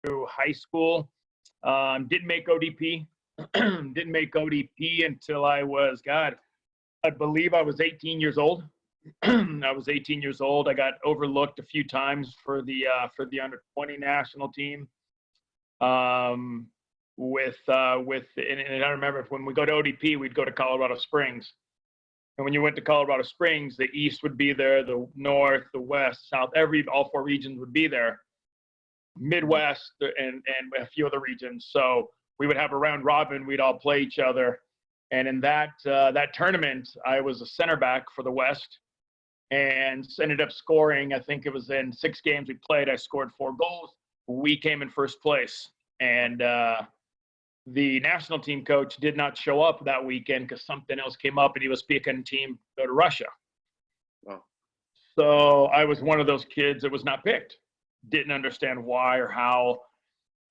through high school. Didn't make ODP. Didn't make ODP until I was, God, I believe I was 18 years old. I was 18 years old. I got overlooked a few times for the under 20 national team. And I remember when we go to ODP, we'd go to Colorado Springs. And when you went to Colorado Springs, the East would be there, the North, the West, South, all four regions would be there. Midwest and a few other regions. So we would have a round robin. We'd all play each other. And in that tournament, I was a center back for the West and ended up scoring. I think it was in 6 games we played. I scored 4 goals. We came in first place. And the national team coach did not show up that weekend because something else came up and he was picking a team to go to Russia. Wow. So I was one of those kids that was not picked. Didn't understand why or how.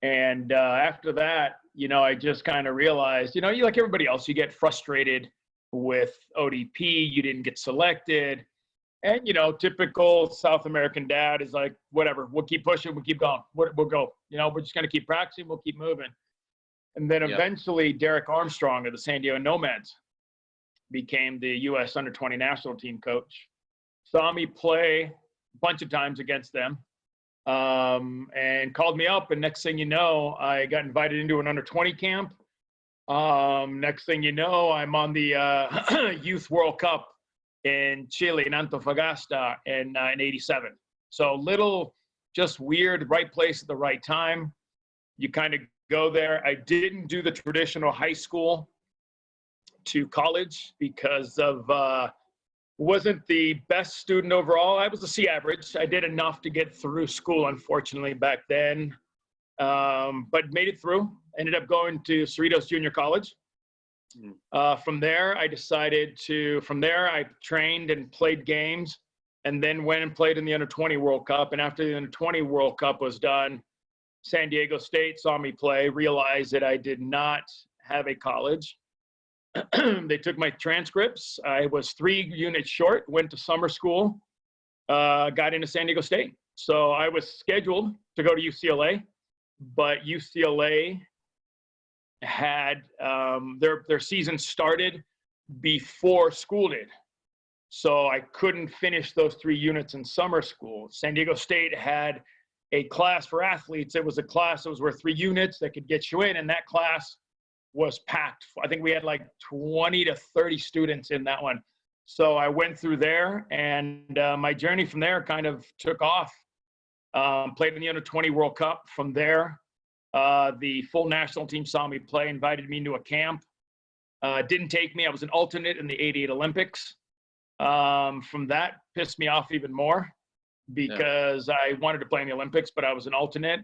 And after that, I just kind of realized, you like everybody else, you get frustrated with ODP. You didn't get selected. And, typical South American dad is like, whatever, we'll keep pushing, we'll keep going, we'll go. We're just going to keep practicing, we'll keep moving. And then eventually Derek Armstrong of the San Diego Nomads became the U.S. under 20 national team coach. Saw me play a bunch of times against them. And called me up, and next thing you know, I got invited into an under 20 camp. Next thing you know, I'm on the Youth World Cup in Chile, in Antofagasta, in '87. So little, just weird, right place at the right time. You kind of go there. I didn't do the traditional high school to college because of wasn't the best student overall. I was a C average. I did enough to get through school, unfortunately, back then. But made it through. Ended up going to Cerritos Junior College. From there, I trained and played games and then went and played in the Under 20 World Cup. And after the Under 20 World Cup was done, San Diego State saw me play, realized that I did not have a college. They took my transcripts. I was 3 units short, went to summer school, got into San Diego State. So I was scheduled to go to UCLA, but UCLA had their season started before school did. So I couldn't finish those 3 units in summer school. San Diego State had a class for athletes. It was a class that was worth 3 units that could get you in, and that class was packed. I think we had like 20 to 30 students in that one. So I went through there, and my journey from there kind of took off. Played in the Under 20 World Cup. From there, the full national team saw me play, invited me into a camp. Didn't take me. I was an alternate in the '88 Olympics. From that, pissed me off even more because I wanted to play in the Olympics, but I was an alternate.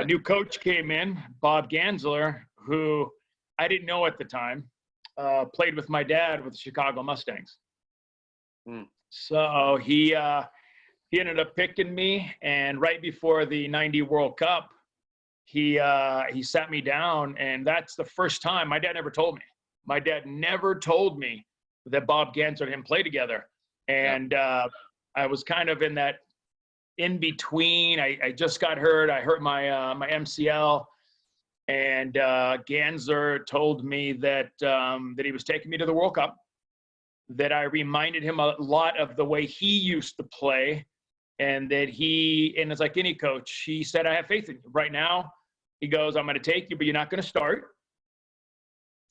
New coach came in, Bob Gansler, who I didn't know at the time, played with my dad with the Chicago Mustangs. So he ended up picking me, and right before the '90 World Cup, he sat me down, and that's the first time. My dad never told me. My dad never told me that Bob Gansler and him play together, and I was kind of in that in between. I just got hurt. I hurt my my MCL. And Gansler told me that that he was taking me to the World Cup, that I reminded him a lot of the way he used to play, and that and it's like any coach, he said, I have faith in you. Right now, he goes, I'm going to take you, but you're not going to start.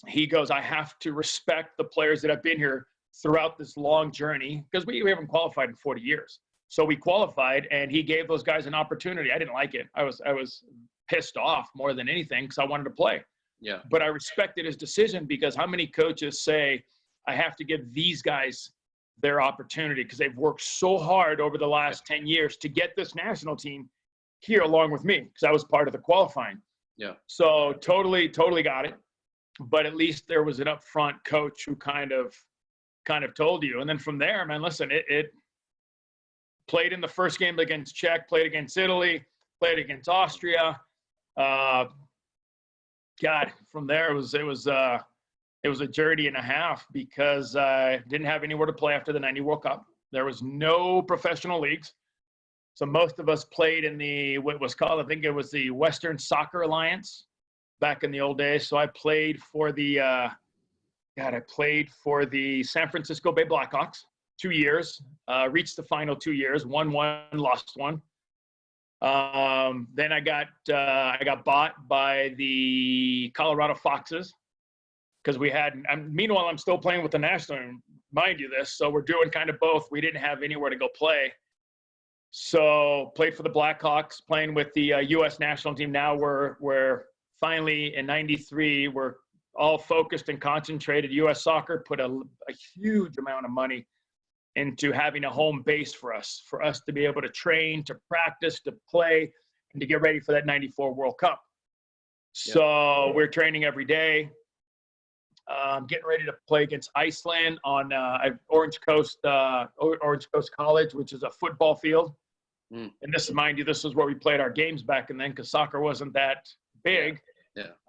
He goes, I have to respect the players that have been here throughout this long journey, because we haven't qualified in 40 years. So we qualified, and he gave those guys an opportunity. I didn't like it. I was pissed off more than anything because I wanted to play. Yeah. But I respected his decision, because how many coaches say, I have to give these guys their opportunity because they've worked so hard over the last 10 years to get this national team here along with me, because I was part of the qualifying. Yeah. So totally got it. But at least there was an upfront coach who kind of told you. And then from there, man, listen, it played in the first game against Czech, played against Italy, played against Austria. God, from there it was a journey and a half, because I didn't have anywhere to play after the '90 World Cup. There was no professional leagues. So most of us played in what was called, I think it was the Western Soccer Alliance back in the old days. So I played for I played for the San Francisco Bay Blackhawks 2 years, reached the final 2 years, won one, lost one. Then I got bought by the Colorado Foxes because meanwhile, I'm still playing with the national, mind you this. So we're doing kind of both. We didn't have anywhere to go play. So played for the Blackhawks, playing with the U.S. national team. Now we're finally in '93. We're all focused and concentrated. U.S. Soccer put a huge amount of money into having a home base for us to be able to train, to practice, to play, and to get ready for that '94 World Cup. So we're training every day. Getting ready to play against Iceland on Orange Coast College, which is a football field. And this is where we played our games back then, because soccer wasn't that big.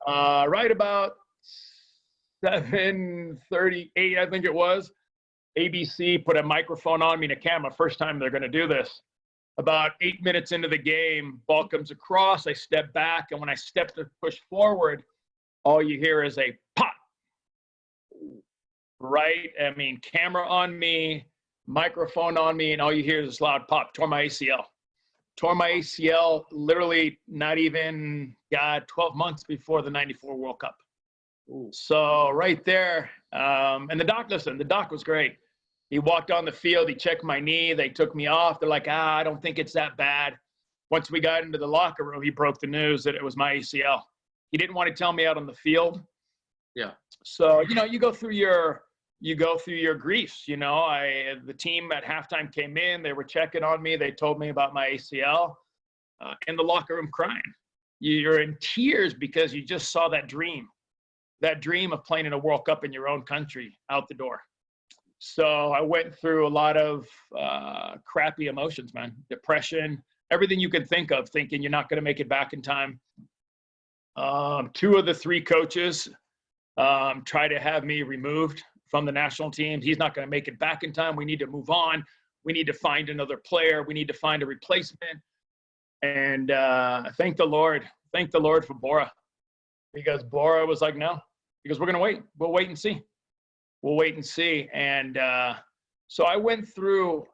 Right about 7:38, I think it was. ABC put a microphone on me and a camera. First time they're going to do this. About 8 minutes into the game, ball comes across. I step back, and when I step to push forward, all you hear is a pop. Right? I mean, camera on me, microphone on me, and all you hear is this loud pop. Tore my ACL. Tore my ACL literally not even 12 months before the '94 World Cup. Ooh. So right there, and the doc was great. He walked on the field, he checked my knee, they took me off. They're like, I don't think it's that bad. Once we got into the locker room, he broke the news that it was my ACL. He didn't want to tell me out on the field. Yeah. So, you go through your griefs. The team at halftime came in, they were checking on me. They told me about my ACL, in the locker room crying. You're in tears because you just saw that dream of playing in a World Cup in your own country out the door. So I went through a lot of crappy emotions, man. Depression, everything you can think of, thinking you're not going to make it back in time. 2 of the 3 coaches try to have me removed from the national team. He's not going to make it back in time. We need to move on. We need to find another player. We need to find a replacement. And thank the Lord for Bora, because Bora was like, no, because we're going to wait. We'll wait and see. And so I went through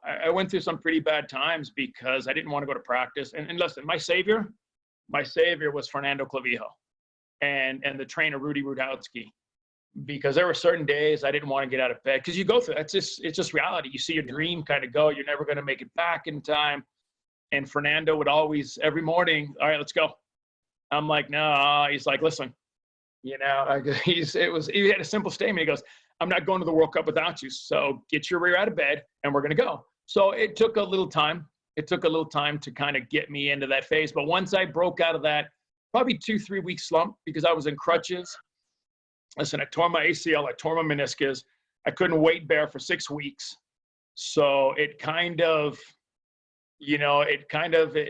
some pretty bad times because I didn't want to go to practice. And listen, my savior was Fernando Clavijo and the trainer, Rudy Rudowski, because there were certain days I didn't want to get out of bed, because you go through, it's just reality. You see your dream kind of go, you're never going to make it back in time. And Fernando would always, every morning, all right, let's go. I'm like, no. He's like, listen, he had a simple statement. He goes, I'm not going to the World Cup without you. So get your rear out of bed and we're going to go. So it took a little time. To kind of get me into that phase. But once I broke out of that, probably 2-3 week slump, because I was in crutches. Listen, I tore my ACL, I tore my meniscus. I couldn't weight bear for 6 weeks. So it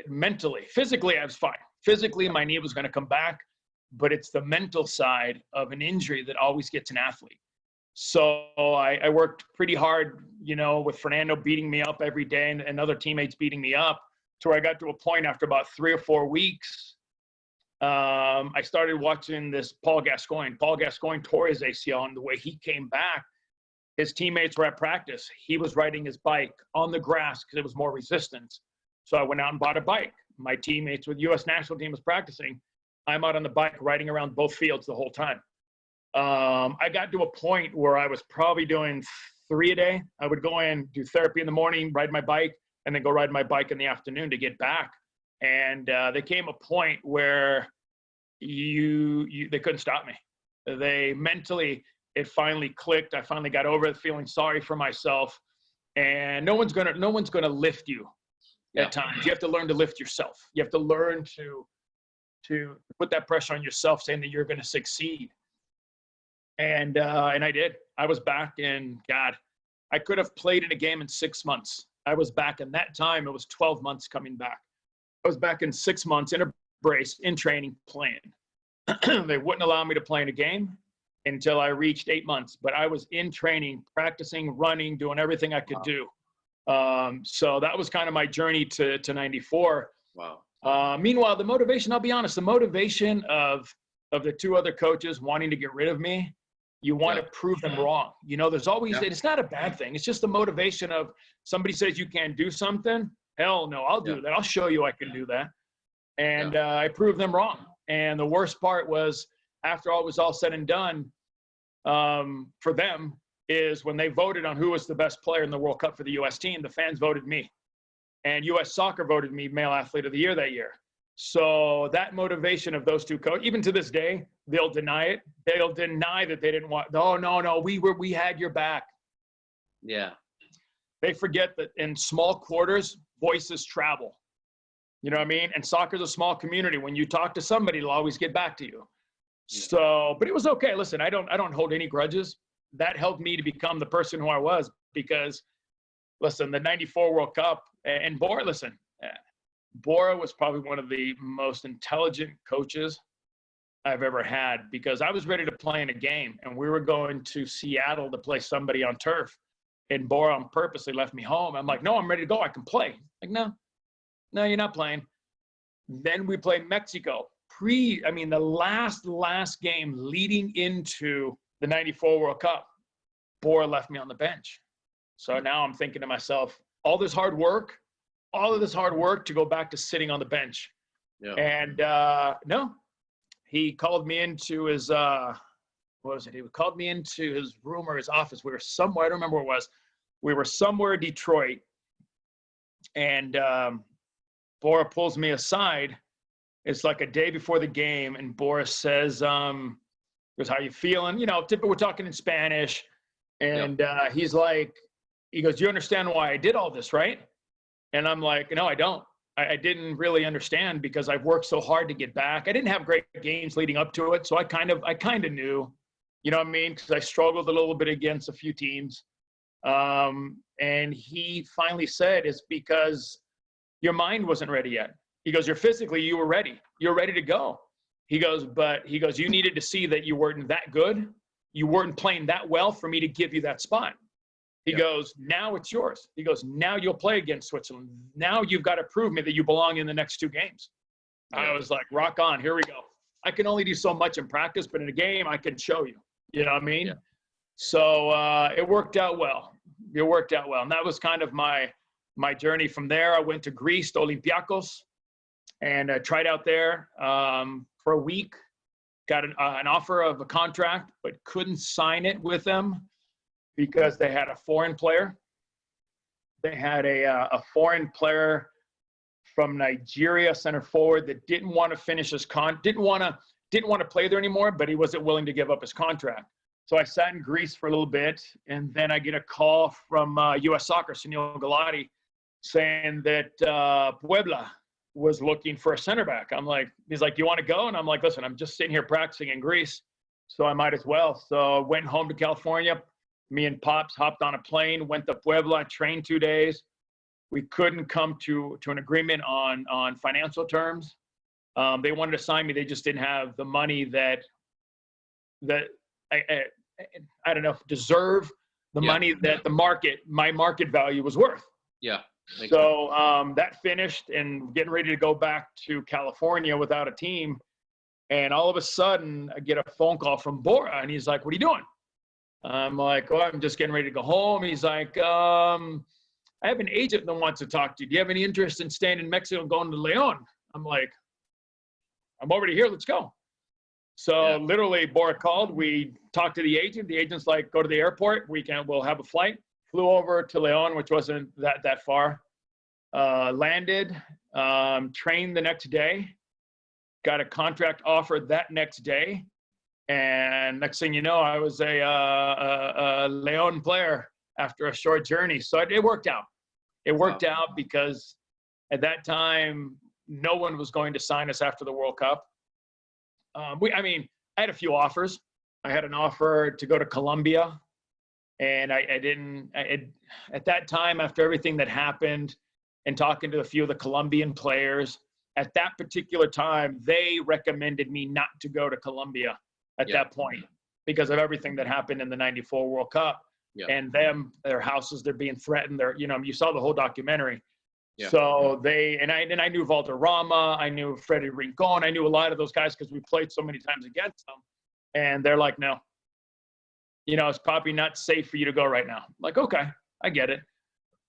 mentally, physically, I was fine. Physically, my knee was going to come back, but it's the mental side of an injury that always gets an athlete. So I worked pretty hard, with Fernando beating me up every day and other teammates beating me up, to where I got to a point after about 3 or 4 weeks. I started watching this Paul Gascoigne. Paul Gascoigne tore his ACL, and the way he came back, his teammates were at practice. He was riding his bike on the grass because it was more resistance. So I went out and bought a bike. My teammates with U.S. national team was practicing. I'm out on the bike riding around both fields the whole time. I got to a point where I was probably doing 3 a day. I would go in, do therapy in the morning, ride my bike, and then go ride my bike in the afternoon to get back. And there came a point where they couldn't stop me. They mentally, it finally clicked. I finally got over it, feeling sorry for myself. And no one's gonna lift you at times. You have to learn to lift yourself. You have to learn to put that pressure on yourself, saying that you're gonna succeed. And I did. I was back, and God, I could have played in a game in 6 months. I was back, and that time it was 12 months coming back. I was back in 6 months in a brace, in training, playing. They wouldn't allow me to play in a game until I reached 8 months. But I was in training, practicing, running, doing everything I could do. So that was kind of my journey to 94. Wow. Meanwhile, the motivation, I'll be honest, the motivation of the two other coaches wanting to get rid of me, you want to prove them wrong. You know, there's always, it's not a bad thing. It's just the motivation of somebody says you can't do something. Hell no, I'll do that. I'll show you I can do that. And I proved them wrong. And the worst part was, after all was all said and done, for them, is when they voted on who was the best player in the World Cup for the U.S. team, the fans voted me. And U.S. Soccer voted me Male Athlete of the Year that year. So that motivation of those two coaches, even to this day, they'll deny it. They'll deny that they didn't want, no, we had your back. Yeah. They forget that in small quarters, voices travel. You know what I mean? And soccer's a small community. When you talk to somebody, it'll always get back to you. Yeah. So, but it was okay. Listen, I don't hold any grudges. That helped me to become the person who I was, because, listen, the 94 World Cup, and Bora, listen, Bora was probably one of the most intelligent coaches I've ever had, because I was ready to play in a game, and we were going to Seattle to play somebody on turf, and Bora purposely left me home. I'm like, no, I'm ready to go. I can play. Like, no, you're not playing. Then we played Mexico. The last game leading into the 94 World Cup, Bora left me on the bench. So now I'm thinking to myself, all of this hard work to go back to sitting on the bench. Yeah. And no, he called me into his, what was it? He called me into his room or his office. We were somewhere, I don't remember what it was. We were somewhere in Detroit. And Bora pulls me aside. It's like a day before the game. And Bora says, goes, how you feeling? You know, typically we're talking in Spanish. And he's like, he goes, you understand why I did all this, right? And I'm like, no, I don't. I didn't really understand, because I've worked so hard to get back. I didn't have great games leading up to it. So I kind of knew, you know what I mean? Because I struggled a little bit against a few teams. And he finally said, it's because your mind wasn't ready yet. He goes, you were ready. You're ready to go. He goes, you needed to see that you weren't that good. You weren't playing that well for me to give you that spot. He goes, now it's yours. He goes, now you'll play against Switzerland. Now you've got to prove me that you belong in the next 2 games. I was like, rock on, here we go. I can only do so much in practice, but in a game, I can show you. You know what I mean? Yeah. So it worked out well. And that was kind of my journey. From there, I went to Greece, to Olympiacos, and I tried out there for a week. Got an offer of a contract, but couldn't sign it with them because they had a foreign player. They had a foreign player from Nigeria, center forward, that didn't want to finish his didn't want to play there anymore, but he wasn't willing to give up his contract. So I sat in Greece for a little bit, and then I get a call from U.S. Soccer, Sunil Galati, saying that Puebla was looking for a center back. He's like, you want to go? And I'm like, listen, I'm just sitting here practicing in Greece, so I might as well. So I went home to California. Me and Pops hopped on a plane, went to Puebla, trained 2 days. We couldn't come to an agreement on financial terms. They wanted to sign me. They just didn't have the money that I don't know, deserve the money that my market value was worth. Yeah. So that finished, and getting ready to go back to California without a team. And all of a sudden I get a phone call from Bora, and he's like, what are you doing? I'm like, oh, I'm just getting ready to go home. He's like, I have an agent that wants to talk to you. Do you have any interest in staying in Mexico and going to Leon? I'm like, I'm already here. Let's go. So literally, Bora called. We talked to the agent. The agent's like, go to the airport. We'll have a flight. Flew over to Leon, which wasn't that far. Landed, trained the next day. Got a contract offer that next day. And next thing you know, I was a Leon player after a short journey. So it worked out. It worked out because at that time, no one was going to sign us after the World Cup. I had a few offers. I had an offer to go to Colombia, and I didn't. At that time, after everything that happened, and talking to a few of the Colombian players, at that particular time, they recommended me not to go to Colombia at that point because of everything that happened in the '94 World Cup. Yeah. and their houses, they're being threatened. You saw the whole documentary. Yeah. So I knew Valderrama, I knew Freddie Rincon, I knew a lot of those guys because we played so many times against them. And they're like, no, it's probably not safe for you to go right now. I'm like, okay, I get it.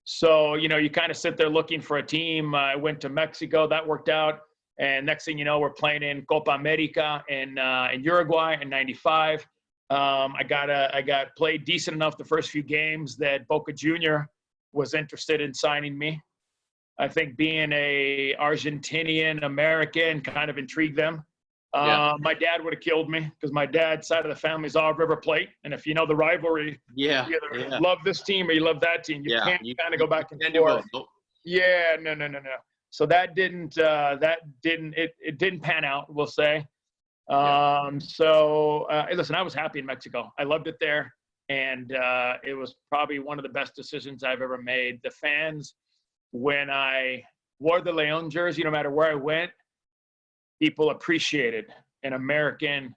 So, you kind of sit there looking for a team. I went to Mexico, that worked out. And next thing you know, we're playing in Copa America in Uruguay in '95. I got played decent enough the first few games that Boca Junior was interested in signing me. I think being a Argentinian American kind of intrigued them. My dad would have killed me because my dad's side of the family is all River Plate. And if you know the rivalry, you either love this team or you love that team. You can't kind of go back and forth. Yeah, no. So it didn't pan out, we'll say. Listen, I was happy in Mexico. I loved it there. And it was probably one of the best decisions I've ever made. The fans, when I wore the León jersey, no matter where I went, people appreciated an American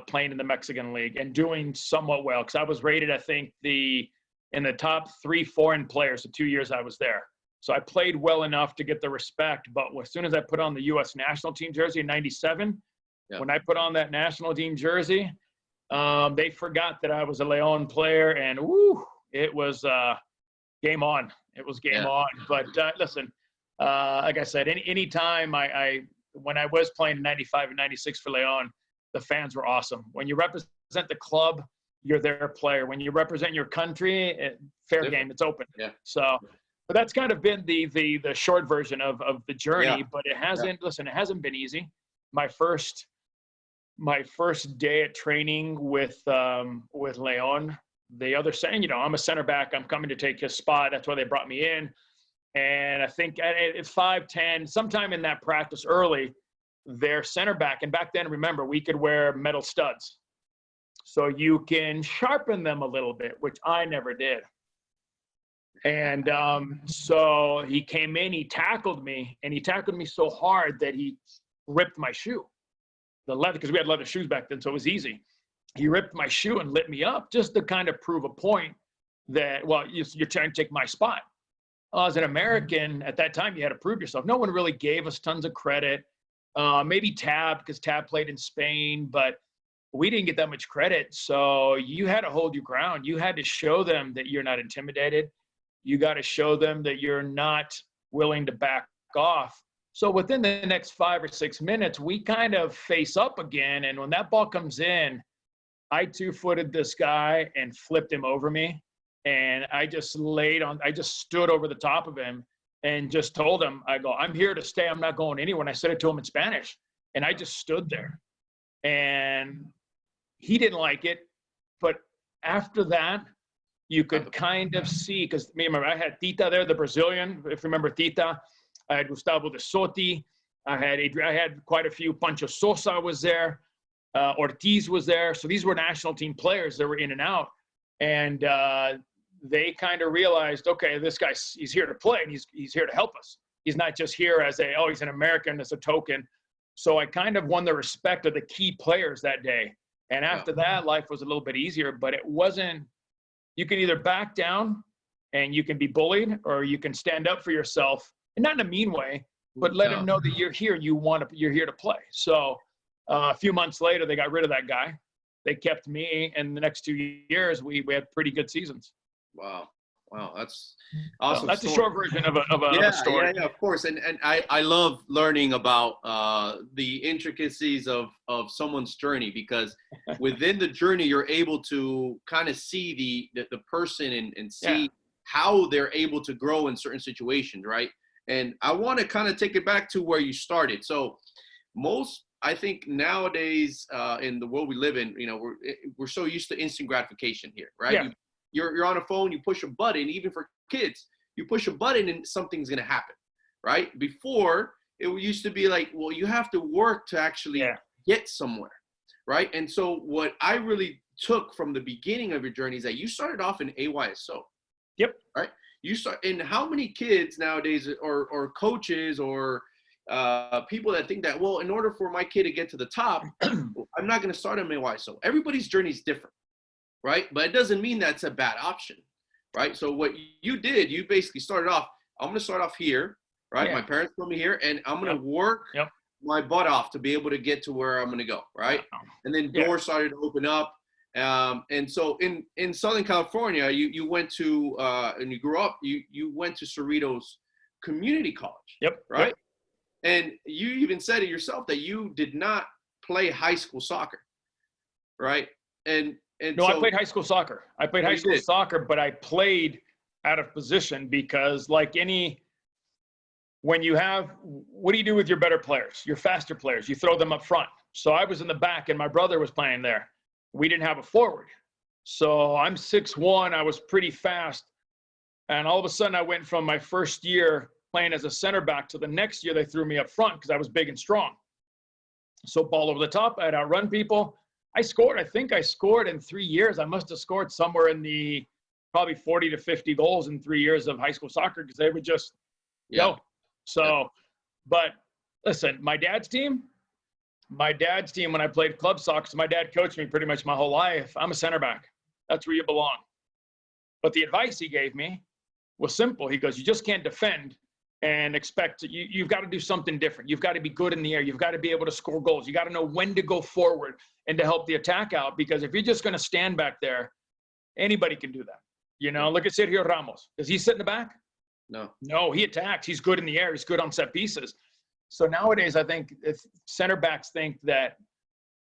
playing in the Mexican League and doing somewhat well. Because I was rated, I think, in the top 3 foreign players the 2 years I was there. So I played well enough to get the respect. But as soon as I put on the U.S. national team jersey in '97, when I put on that national team jersey, they forgot that I was a León player. And, it was game on. It was game on. But listen, like I said, any time when I was playing in '95 and '96 for León, the fans were awesome. When you represent the club, you're their player. When you represent your country, fair game, it's open. Yeah. So, but that's kind of been the short version of the journey. Yeah. But it hasn't. Yeah. Listen, it hasn't been easy. My first day at training with León, the other saying, I'm a center back. I'm coming to take his spot. That's why they brought me in. And I think it's 5'10", sometime in that practice early, their center back. And back then, remember, we could wear metal studs. So you can sharpen them a little bit, which I never did. And so he came in, he tackled me, and he tackled me so hard that he ripped my shoe. The leather, because we had leather shoes back then, so it was easy. He ripped my shoe and lit me up just to kind of prove a point that, you're trying to take my spot. As an American, at that time, you had to prove yourself. No one really gave us tons of credit. Maybe Tab, because Tab played in Spain, but we didn't get that much credit. So you had to hold your ground. You had to show them that you're not intimidated. You got to show them that you're not willing to back off. So within the next 5 or 6 minutes, we kind of face up again. And when that ball comes in, I two-footed this guy and flipped him over me. And I just stood over the top of him and just told him, I'm here to stay. I'm not going anywhere. And I said it to him in Spanish. And I just stood there. And he didn't like it. But after that, you could kind of see, because remember, I had Tita there, the Brazilian, if you remember Tita. I had Gustavo de Sotti. I had quite a few. Pancho Sosa was there. Ortiz was there. So these were national team players that were in and out. And they kind of realized, okay, this guy, he's here to play, and he's here to help us. He's not just here as he's an American, as a token. So I kind of won the respect of the key players that day. And after that, life was a little bit easier, but it wasn't, you can either back down and you can be bullied, or you can stand up for yourself, and not in a mean way, but let them know that you're here, you're here to play. So a few months later, they got rid of that guy. They kept me, and the next 2 years, we had pretty good seasons. Wow, that's awesome. So that's a short version of a story. Yeah, of course. And I love learning about the intricacies of someone's journey, because within the journey, you're able to kind of see the person and see how they're able to grow in certain situations, right? And I want to kind of take it back to where you started. So I think nowadays in the world we live in, we're so used to instant gratification here, right? Yeah. You're on a phone, you push a button. Even for kids, you push a button and something's going to happen, right? Before, it used to be like, well, you have to work to actually get somewhere, right? And so what I really took from the beginning of your journey is that you started off in AYSO. Yep. Right? And how many kids nowadays, or coaches, or people that think that, well, in order for my kid to get to the top, I'm not going to start him AYSO. Everybody's journey is different. right? But it doesn't mean that's a bad option, right? So what you did, you basically started off, I'm going to start off here, right? Yeah. My parents put me here, and I'm going to work Yep. my butt off to be able to get to where I'm going to go, right? And then doors started to open up. And so in Southern California, you went to, and you grew up, you went to Cerritos Community College, right? Yep. And you even said it yourself that you did not play high school soccer, right? And no, so, I played high school soccer. I played high school soccer, but I played out of position because when you have, what do you do with your better players, your faster players? You throw them up front. So I was in the back and my brother was playing there. We didn't have a forward. So I'm 6'1", I was pretty fast. And all of a sudden I went from my first year playing as a center back to the next year they threw me up front because I was big and strong. So ball over the top, I'd outrun people. I think I scored in 3 years. I must have scored somewhere in the probably 40 to 50 goals in 3 years of high school soccer because they would just go. So, but listen, my dad's team, when I played club soccer, so my dad coached me pretty much my whole life. I'm a center back. That's where you belong. But the advice he gave me was simple. He goes, you just can't defend and expect to, you've got to do something different. You've got to be good in the air. You've got to be able to score goals. You got to know when to go forward and to help the attack out, because if you're just going to stand back there, anybody can do that. You know, look at Sergio Ramos. Does he sit in the back? No, he attacks. He's good in the air. He's good on set pieces. So nowadays, I think if center backs think that,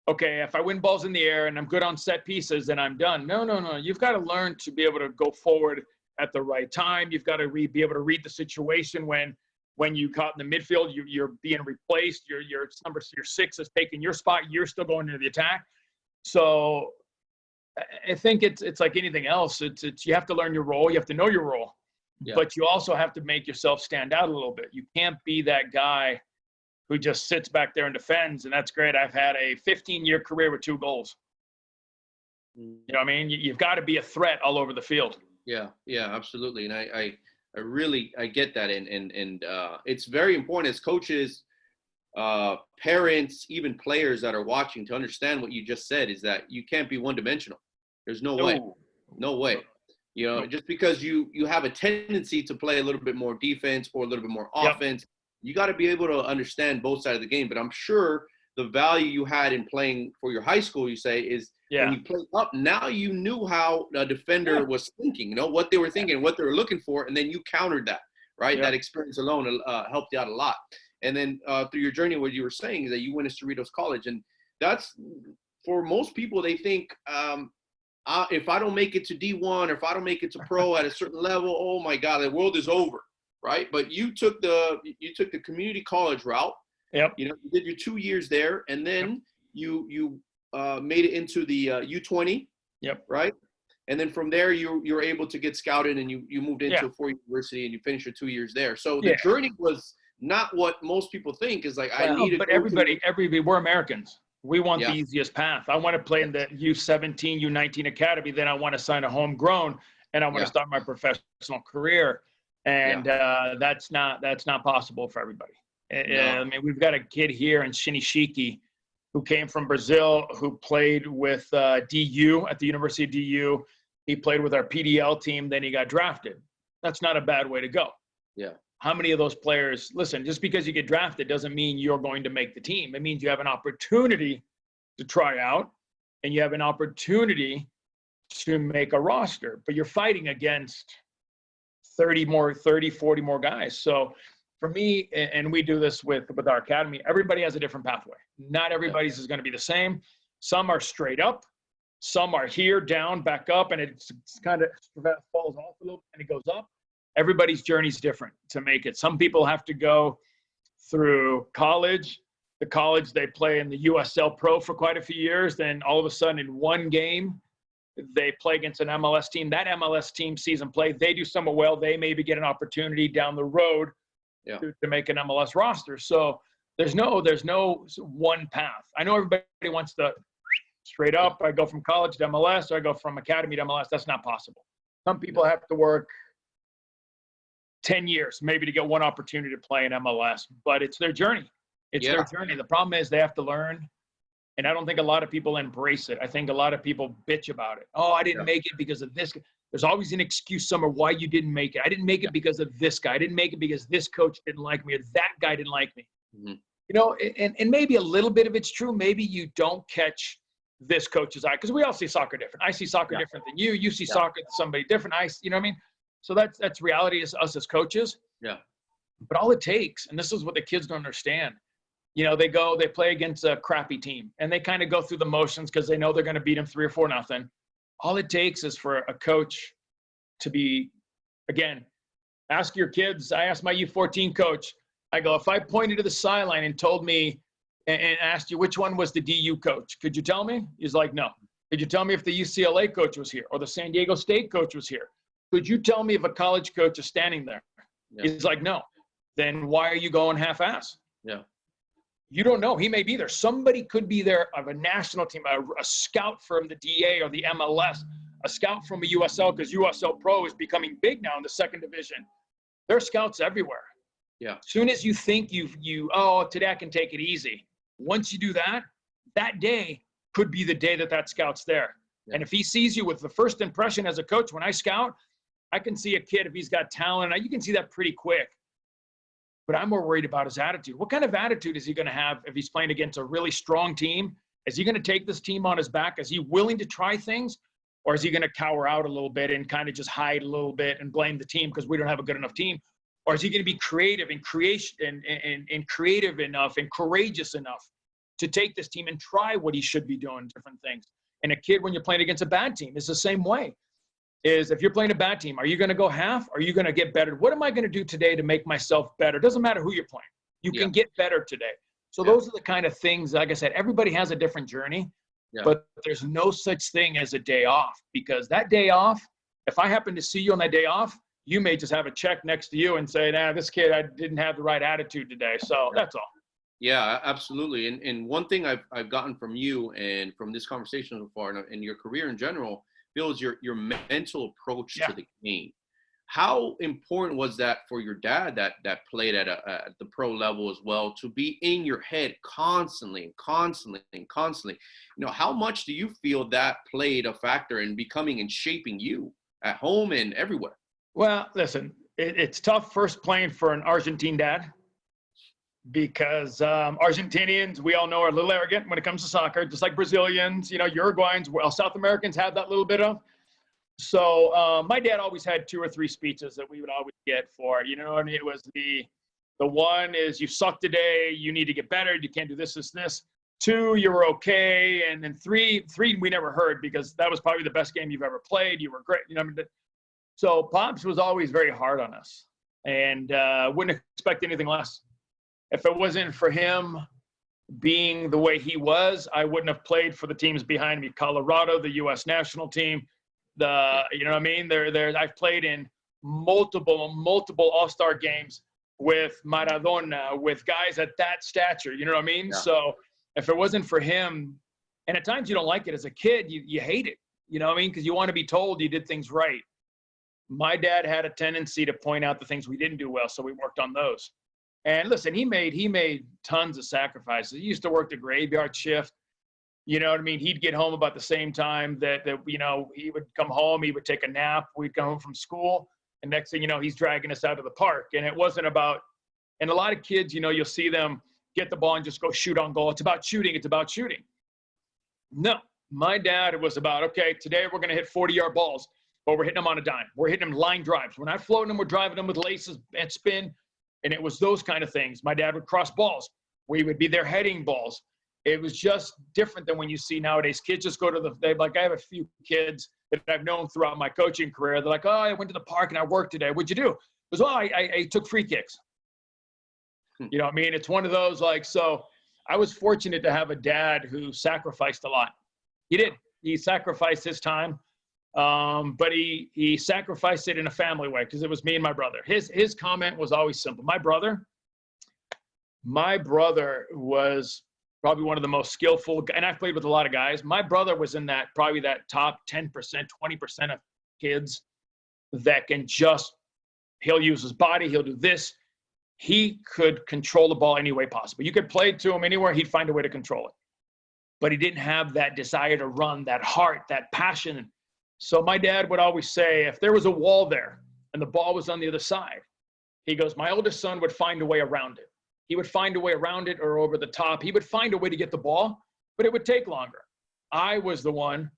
okay, if I win balls in the air and I'm good on set pieces, then I'm done. No. You've got to learn to be able to go forward at the right time. You've got to be able to read the situation when you caught in the midfield, you're being replaced. Your number 6 is taking your spot. You're still going into the attack. So I think it's like anything else. It's you have to learn your role. You have to know your role. But you also have to make yourself stand out a little bit. You can't be that guy who just sits back there and defends, and that's great. I've had a 15-year career with 2 goals. You know what I mean? You've got to be a threat all over the field. Yeah, absolutely. And I really get that. And it's very important as coaches, parents, even players that are watching to understand what you just said is that you can't be one-dimensional. There's no way. You know, just because you have a tendency to play a little bit more defense or a little bit more offense, you got to be able to understand both sides of the game. But I'm sure the value you had in playing for your high school, you say, is when you played up, now you knew how a defender was thinking, you know, what they were thinking, what they were looking for, and then you countered that, right? That experience alone helped you out a lot. And then through your journey, what you were saying is that you went to Cerritos College. And that's, for most people, they think, if I don't make it to D1 or if I don't make it to pro at a certain level, oh my God, the world is over, right? But you took the community college route. You know, you did your 2 years there, and then you made it into the U20. Right. And then from there, you were able to get scouted, and you moved into a 4-year university, and you finished your 2 years there. So the journey was not what most people think is like. But everybody, we're Americans. We want the easiest path. I want to play in the U17, U19 academy. Then I want to sign a homegrown, and I want to start my professional career. And that's not possible for everybody. I mean, we've got a kid here in Shinishiki who came from Brazil, who played with DU at the University of DU. He played with our PDL team. Then he got drafted. That's not a bad way to go. How many of those players, listen, just because you get drafted doesn't mean you're going to make the team. It means you have an opportunity to try out, and you have an opportunity to make a roster, but you're fighting against 40 more guys. So for me, and we do this with our academy, everybody has a different pathway. Not everybody's is going to be the same. Some are straight up. Some are here, down, back up, and it's kind of falls off a little and it goes up. Everybody's journey is different to make it. Some people have to go through college. The college, they play in the USL Pro for quite a few years. Then all of a sudden in one game, they play against an MLS team. That MLS team sees them play. They do somewhat well. They maybe get an opportunity down the road to make an MLS roster. So there's no one path. I know everybody wants to straight up. I go from college to MLS, or I go from academy to MLS. That's not possible. Some people have to work 10 years maybe to get one opportunity to play in MLS, but it's their journey. It's their journey. The problem is they have to learn And I don't think a lot of people embrace it. I think a lot of people bitch about it. Oh, I didn't Yeah. make it because of this. There's always an excuse somewhere why you didn't make it. I didn't make it because of this guy. I didn't make it because this coach didn't like me or that guy didn't like me. Mhm. You know, and maybe a little bit of it's true. Maybe you don't catch this coach's eye because we all see soccer different. I see soccer different than you. You see soccer than somebody different. You know what I mean? So that's reality as us as coaches. Yeah. But all it takes, and this is what the kids don't understand, you know, they play against a crappy team and they kind of go through the motions because they know they're going to beat them 3 or 4-0. All it takes is for a coach to be, again, ask your kids. I asked my U14 coach, I go, if I pointed to the sideline and told me and asked you which one was the DU coach, could you tell me? He's like, no. Could you tell me if the UCLA coach was here or the San Diego State coach was here? Could you tell me if a college coach is standing there? Yeah. He's like, no. Then why are you going half-ass? Yeah. You don't know. He may be there. Somebody could be there of a national team, a scout from the DA or the MLS, a scout from a USL, because USL Pro is becoming big now in the second division. There are scouts everywhere. Yeah. As soon as you think today I can take it easy. Once you do that, that day could be the day that scout's there. Yeah. And if he sees you with the first impression as a coach, when I scout, I can see a kid if he's got talent. You can see that pretty quick. But I'm more worried about his attitude. What kind of attitude is he going to have if he's playing against a really strong team? Is he going to take this team on his back? Is he willing to try things? Or is he going to cower out a little bit and kind of just hide a little bit and blame the team because we don't have a good enough team? Or is he going to be creative and creative enough and courageous enough to take this team and try what he should be doing, different things? And a kid, when you're playing against a bad team, is the same way. Is if you're playing a bad team, are you going to go half? Or are you going to get better? What am I going to do today to make myself better? Doesn't matter who you're playing. You can get better today. So those are the kind of things, like I said, everybody has a different journey, but there's no such thing as a day off, because that day off, if I happen to see you on that day off, you may just have a check next to you and say, this kid, I didn't have the right attitude today. So that's all. Yeah, absolutely. And one thing I've gotten from you and from this conversation so far and your career in general, Bill, is your mental approach to the game. How important was that for your dad that played at the pro level as well, to be in your head constantly? You know, how much do you feel that played a factor in becoming and shaping you at home and everywhere? Well, listen, it's tough first playing for an Argentine dad, because Argentinians, we all know, are a little arrogant when it comes to soccer, just like Brazilians, Uruguayans, South Americans have that little bit of. So my dad always had 2 or 3 speeches that we would always get for, and it was the one is, you suck today, you need to get better, you can't do this. 2, you were okay. And then 3 we never heard, because that was probably the best game you've ever played. You were great. So Pops was always very hard on us, and wouldn't expect anything less. If it wasn't for him being the way he was, I wouldn't have played for the teams behind me. Colorado, the U.S. national team, you know what I mean? I've played in multiple all-star games with Maradona, with guys at that stature, you know what I mean? Yeah. So if it wasn't for him, and at times you don't like it as a kid, you hate it, you know what I mean? Because you want to be told you did things right. My dad had a tendency to point out the things we didn't do well, so we worked on those. And listen, he made tons of sacrifices. He used to work the graveyard shift. You know what I mean? He'd get home about the same time that he would come home. He would take a nap. We'd come home from school. And next thing you know, he's dragging us out to the park. And it wasn't about – and a lot of kids, you'll see them get the ball and just go shoot on goal. It's about shooting. No. My dad, it was about, okay, today we're going to hit 40-yard balls, but we're hitting them on a dime. We're hitting them line drives. We're not floating them. We're driving them with laces and spin. And it was those kind of things. My dad would cross balls. We would be there heading balls. It was just different than when you see nowadays. Kids just go to I have a few kids that I've known throughout my coaching career. They're like, oh, I went to the park and I worked today. What'd you do? Because, well, I took free kicks. You know what I mean? It's one of those, so I was fortunate to have a dad who sacrificed a lot. He did. He sacrificed his time. But he sacrificed it in a family way, because it was me and my brother. His comment was always simple. My brother was probably one of the most skillful, and I've played with a lot of guys. My brother was in probably that top 10%, 20% of kids that can he'll use his body, he'll do this. He could control the ball any way possible. You could play to him anywhere, he'd find a way to control it. but he didn't have that desire to run, that heart, that passion. So my dad would always say, if there was a wall there and the ball was on the other side, he goes, my oldest son would find a way around it. He would find a way around it or over the top. He would find a way to get the ball, but it would take longer. I was the one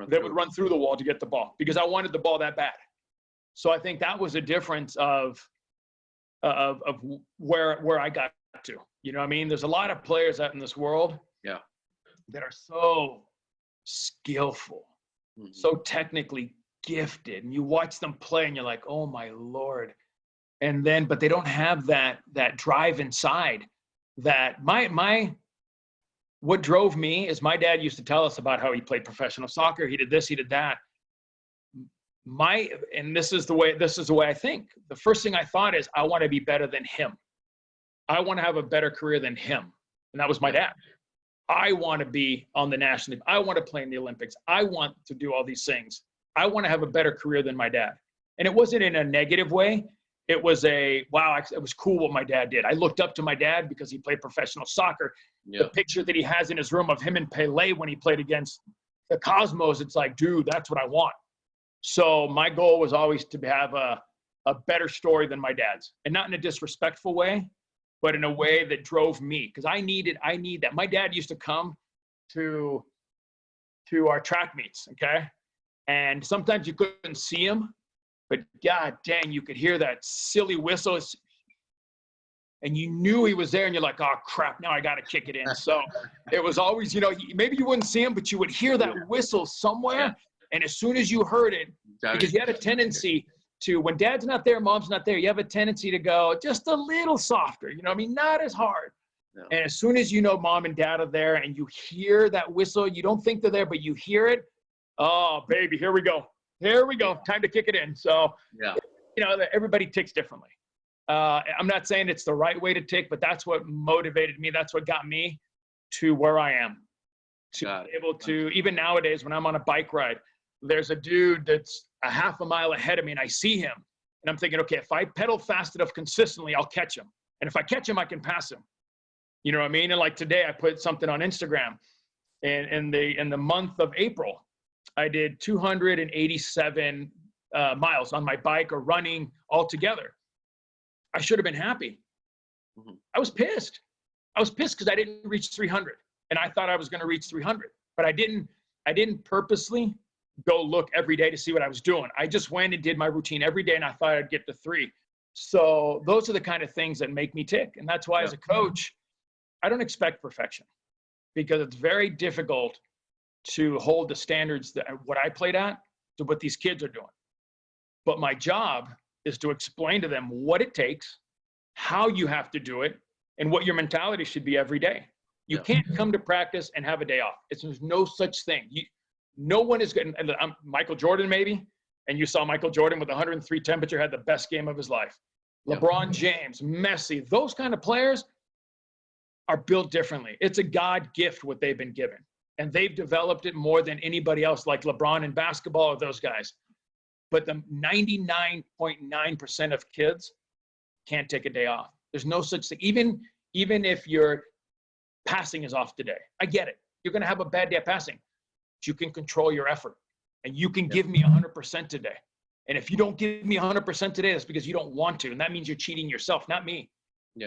that would run through the wall to get the ball because I wanted the ball that bad. So I think that was a difference of where I got to. You know what I mean? There's a lot of players out in this world that are so skillful, so technically gifted, and you watch them play and you're like, oh my Lord. And then, but they don't have that drive inside. That what drove me is my dad used to tell us about how he played professional soccer. He did this, he did that. And this is the way I think. The first thing I thought is I want to be better than him. I want to have a better career than him. And that was my dad. I want to be on the national team. I want to play in the Olympics. I want to do all these things. I want to have a better career than my dad. And it wasn't in a negative way. It was wow, it was cool what my dad did. I looked up to my dad because he played professional soccer. The picture that he has in his room of him and Pele when he played against the Cosmos, it's like, dude, that's what I want. So my goal was always to have a better story than my dad's, and not in a disrespectful way, but in a way that drove me, because I need that. My dad used to come to our track meets, okay? And sometimes you couldn't see him, but God dang, you could hear that silly whistle, and you knew he was there, and you're like, oh crap, now I got to kick it in. So it was always, maybe you wouldn't see him, but you would hear that whistle somewhere. And as soon as you heard it, because you had a tendency to, when dad's not there, mom's not there, you have a tendency to go just a little softer, not as hard. No. And as soon as mom and dad are there and you hear that whistle, you don't think they're there, but you hear it. Oh, baby, here we go. Here we go. Time to kick it in. So, everybody ticks differently. I'm not saying it's the right way to tick, but that's what motivated me. That's what got me to where I am. To be able to, even nowadays, when I'm on a bike ride, there's a dude that's a half a mile ahead of me and I see him and I'm thinking, okay, if I pedal fast enough consistently, I'll catch him. And if I catch him, I can pass him. You know what I mean? And like today I put something on Instagram, and in the month of April, I did 287 miles on my bike or running all together. I should have been happy. I was pissed. I was pissed because I didn't reach 300. And I thought I was going to reach 300, but I didn't purposely go look every day to see what I was doing. I just went and did my routine every day, and I thought I'd get to 3. So those are the kind of things that make me tick. And that's why as a coach, I don't expect perfection, because it's very difficult to hold the standards that what I played at to what these kids are doing. But my job is to explain to them what it takes, how you have to do it, and what your mentality should be every day. You can't come to practice and have a day off. There's no such thing. No one is good. Michael Jordan, maybe, and you saw Michael Jordan with 103 temperature, had the best game of his life. LeBron James, Messi, those kind of players are built differently. It's a God gift what they've been given. And they've developed it more than anybody else, like LeBron in basketball or those guys. But the 99.9% of kids can't take a day off. There's no such thing. Even if your passing is off today, I get it. You're going to have a bad day of passing, but you can control your effort, and you can give me 100% today. And if you don't give me 100% today, that's because you don't want to, and that means you're cheating yourself, not me.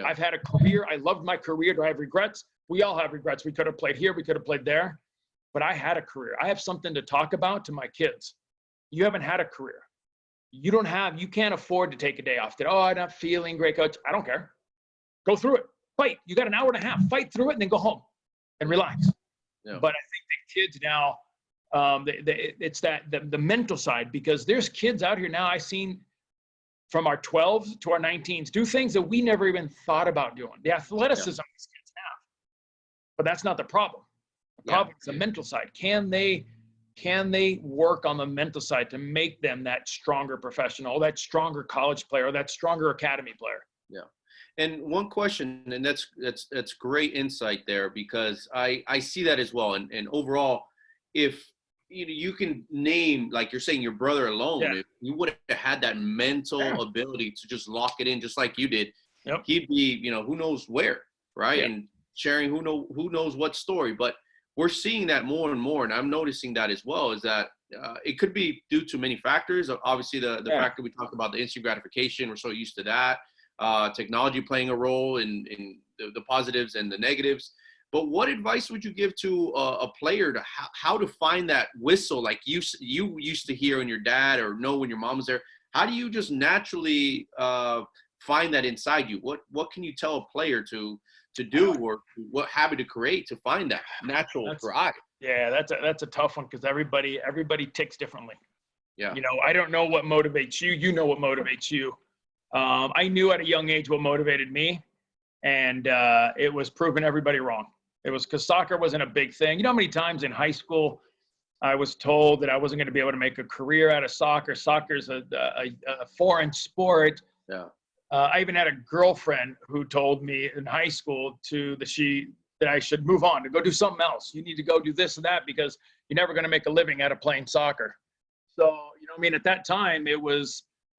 I've had a career. I loved my career. Do I have regrets? We all have regrets. We could have played here. We could have played there. But I had a career. I have something to talk about to my kids. You haven't had a career. You can't afford to take a day off. Oh, I'm not feeling great, coach. I don't care. Go through it. Fight. You got an hour and a half. Fight through it and then go home and relax. But I think the kids now, it's the mental side, because there's kids out here now I've seen from our 12s to our 19s do things that we never even thought about doing. The athleticism these kids have. But that's not the problem. The problem is the mental side. Can they work on the mental side to make them that stronger professional, that stronger college player, that stronger academy player? Yeah. And one question, and that's great insight there, because I see that as well. And overall, if you can name, like you're saying, your brother alone, if you would have had that mental ability to just lock it in just like you did, he'd be, who knows where, right? And sharing who knows what story. But we're seeing that more and more, and I'm noticing that as well, is that it could be due to many factors. Obviously, the fact that we talked about the instant gratification, we're so used to that. Technology playing a role in the positives and the negatives. But what advice would you give to a player to how to find that whistle like you used to hear when your dad or know when your mom was there? How do you just naturally find that inside you? What can you tell a player to do, or what habit to create to find that natural drive? Yeah, that's a tough one, because everybody ticks differently. Yeah. You know, I don't know what motivates you. You know what motivates you. I knew at a young age what motivated me, and it was proving everybody wrong. It was because soccer wasn't a big thing. You know how many times in high school I was told that I wasn't going to be able to make a career out of soccer. Soccer's a foreign sport. Yeah. I even had a girlfriend who told me in high school that I should move on, to go do something else. You need to go do this and that, because you're never going to make a living out of playing soccer. So, you know what I mean? At that time,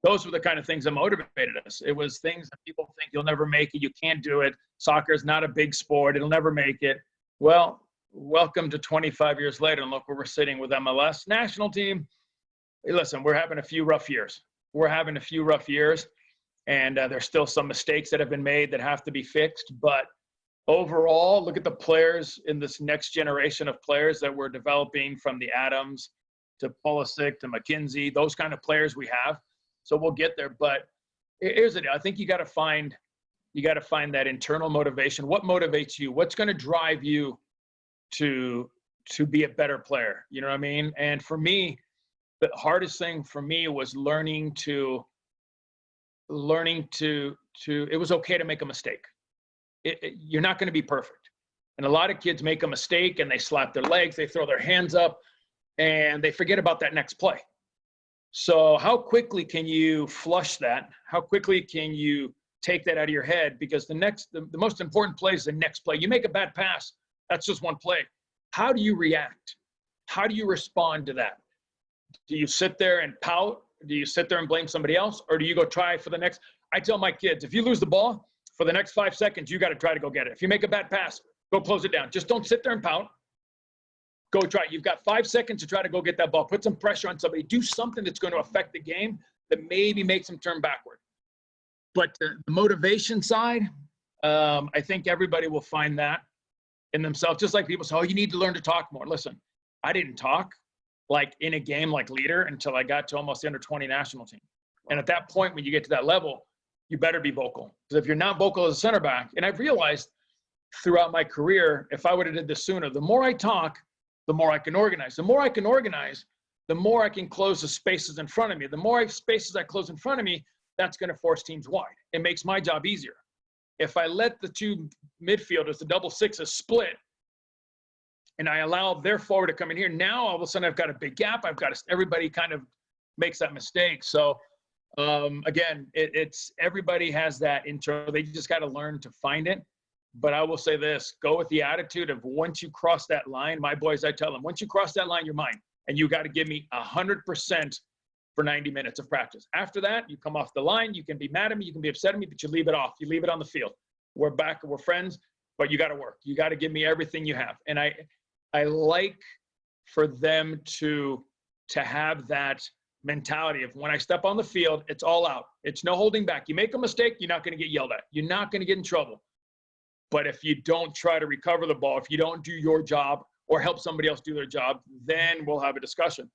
those were the kind of things that motivated us. It was things that people think you'll never make it. You can't do it. Soccer is not a big sport. It'll never make it. Well, welcome to 25 years later, and look where we're sitting with MLS national team. Hey, listen, we're having a few rough years. And there's still some mistakes that have been made that have to be fixed. But overall, look at the players in this next generation of players that we're developing, from the Adams to Pulisic to McKenzie, those kind of players we have. So we'll get there. But here's the deal. I think you got to find that internal motivation. What motivates you? What's going to drive you to be a better player? You know what I mean? And for me, the hardest thing for me was learning to it was okay to make a mistake. You're not going to be perfect. And a lot of kids make a mistake and they slap their legs, they throw their hands up, and they forget about that next play. So how quickly can you flush that? How quickly can you take that out of your head? Because the most important play is the next play. You make a bad pass, that's just one play. How do you react? How do you respond to that? Do you sit there and pout? Do you sit there and blame somebody else? Or do you go try for the next? I tell my kids, if you lose the ball, for the next 5 seconds, you got to try to go get it. If you make a bad pass, go close it down. Just don't sit there and pout. Go try it. You've got 5 seconds to try to go get that ball. Put some pressure on somebody. Do something that's going to affect the game that maybe makes them turn backward. But the motivation side, I think everybody will find that in themselves. Just like people say, oh, you need to learn to talk more. Listen, I didn't talk like in a game like leader until I got to almost the under-20 national team. And at that point, when you get to that level, you better be vocal. Because if you're not vocal as a center back, and I've realized throughout my career, if I would have did this sooner, the more I talk, the more I can organize. The more I can organize, the more I can close the spaces in front of me. The more spaces I close in front of me, that's going to force teams wide. It makes my job easier. If I let the two midfielders, the double sixes, split, and I allow their forward to come in here, now all of a sudden I've got a big gap. Everybody kind of makes that mistake. So again, it's everybody has that internal. They just got to learn to find it. But I will say this: go with the attitude of once you cross that line, my boys, I tell them, once you cross that line, you're mine, and you got to give me 100% for 90 minutes of practice. After that, you come off the line. You can be mad at me, you can be upset at me, but you leave it off. You leave it on the field. We're back, we're friends, but you got to work. You got to give me everything you have. And I like for them to have that mentality of when I step on the field, it's all out. It's no holding back. You make a mistake, you're not going to get yelled at. You're not going to get in trouble. But if you don't try to recover the ball, if you don't do your job or help somebody else do their job, then we'll have a discussion.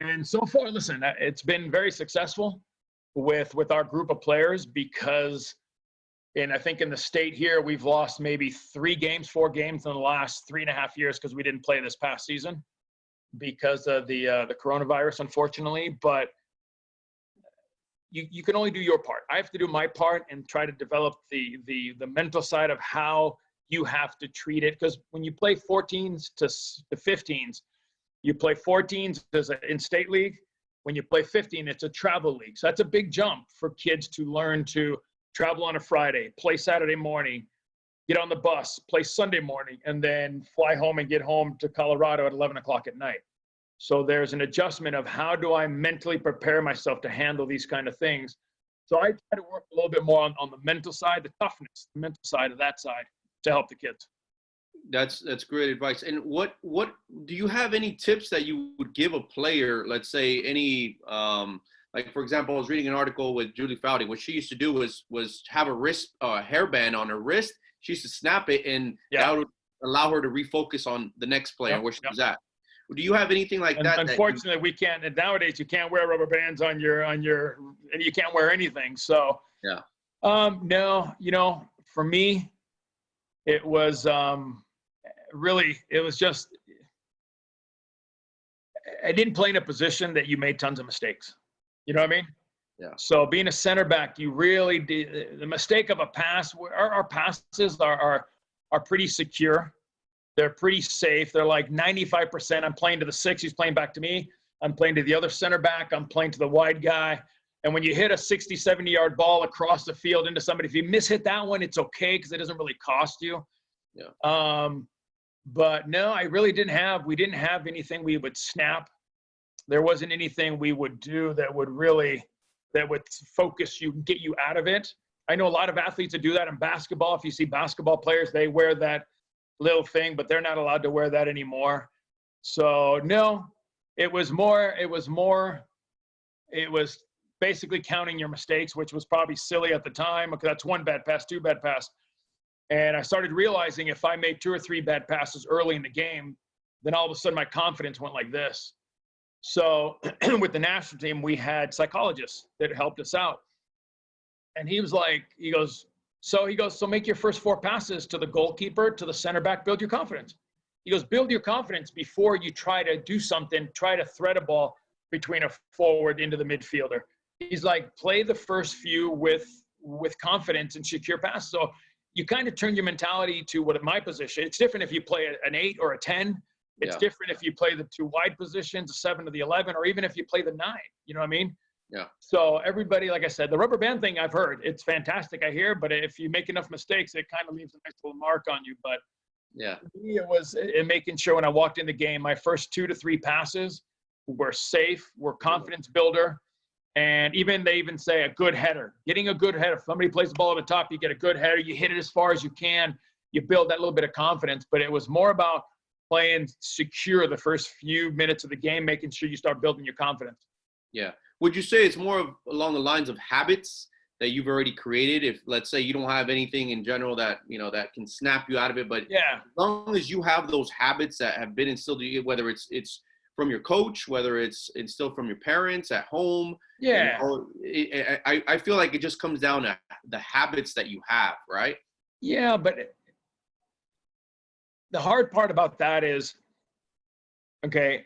And so far, listen, it's been very successful with our group of players because, and I think in the state here, we've lost maybe 4 games in the last 3.5 years because we didn't play this past season because of the coronavirus, unfortunately. But you can only do your part. I have to do my part and try to develop the mental side of how you have to treat it. Because when you play 14s to 15s, you play 14s as an in-state league. When you play 15, it's a travel league. So that's a big jump for kids to learn to travel on a Friday, play Saturday morning, get on the bus, play Sunday morning, and then fly home and get home to Colorado at 11 o'clock at night. So there's an adjustment of how do I mentally prepare myself to handle these kind of things. So I try to work a little bit more on the mental side, the toughness, the mental side of that side to help the kids. That's great advice. And what do you have any tips that you would give a player? Let's say any like for example, I was reading an article with Julie Foudy. What she used to do was have a wrist hairband on her wrist. She used to snap it, and that would allow her to refocus on the next player where she was at. Do you have anything like that? Unfortunately, we can't. And nowadays, you can't wear rubber bands on your, and you can't wear anything. So yeah. No, for me, it was really, it was just, I didn't play in a position that you made tons of mistakes. You know what I mean? Yeah. So being a center back, you really did the mistake of a pass. Our passes are pretty secure. They're pretty safe. They're like 95%. I'm playing to the 6. He's playing back to me. I'm playing to the other center back. I'm playing to the wide guy. And when you hit a 60, 70-yard ball across the field into somebody, if you mishit that one, it's okay because it doesn't really cost you. Yeah. But no, we didn't have anything we would snap. There wasn't anything we would do that would focus you, get you out of it. I know a lot of athletes that do that in basketball. If you see basketball players, they wear that little thing, but they're not allowed to wear that anymore. So no, it was basically counting your mistakes, which was probably silly at the time because that's 1 bad pass, 2 bad pass. And I started realizing if I made 2 or 3 bad passes early in the game, then all of a sudden my confidence went like this. So with the national team, we had psychologists that helped us out. And he goes, so make your first 4 passes to the goalkeeper, to the center back, build your confidence. He goes, build your confidence before you try to do something, try to thread a ball between a forward into the midfielder. He's like, play the first few with confidence and secure passes. So you kind of turn your mentality to what at my position. It's different if you play an 8 or a 10. It's different if you play the 2 wide positions, a 7 to the 11, or even if you play the 9. You know what I mean? Yeah. So everybody, like I said, the rubber band thing I've heard, it's fantastic. I hear, but if you make enough mistakes, it kind of leaves a nice little mark on you. But yeah, for me, it was in making sure when I walked in the game, my first 2 to 3 passes were safe, were confidence builder. And they even say a good header, getting a good header. If somebody plays the ball at the top, you get a good header, you hit it as far as you can, you build that little bit of confidence. But it was more about playing secure the first few minutes of the game, making sure you start building your confidence. Yeah. Would you say it's more along the lines of habits that you've already created? If let's say you don't have anything in general that, that can snap you out of it, but as long as you have those habits that have been instilled in you, whether it's from your coach, whether it's instilled from your parents at home. Yeah. I feel like it just comes down to the habits that you have, right? Yeah, but the hard part about that is, okay,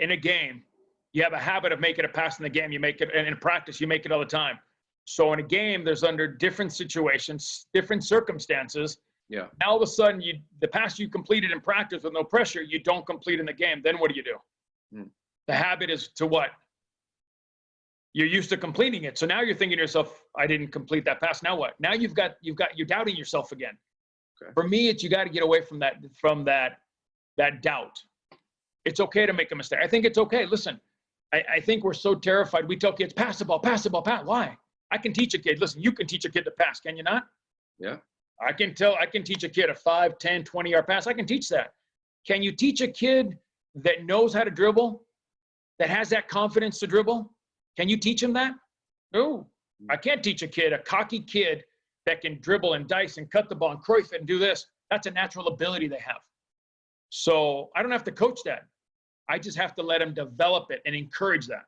in a game, you have a habit of making a pass in the game. You make it, and in practice, you make it all the time. So in a game, there's under different situations, different circumstances. Yeah. Now all of a sudden, the pass you completed in practice with no pressure, you don't complete in the game. Then what do you do? The habit is to what? You're used to completing it. So now you're thinking to yourself, I didn't complete that pass. Now what? Now you're doubting yourself again. Okay. For me, you got to get away from that doubt. It's okay to make a mistake. I think it's okay. Listen, I think we're so terrified. We tell kids, pass the ball, pass. Why? I can teach a kid. Listen, you can teach a kid to pass. Can you not? Yeah. I can teach a kid a 5, 10, 20-yard pass. I can teach that. Can you teach a kid that knows how to dribble, that has that confidence to dribble? Can you teach him that? No. I can't teach a cocky kid that can dribble and dice and cut the ball and croif it and do this. That's a natural ability they have. So I don't have to coach that. I just have to let him develop it and encourage that.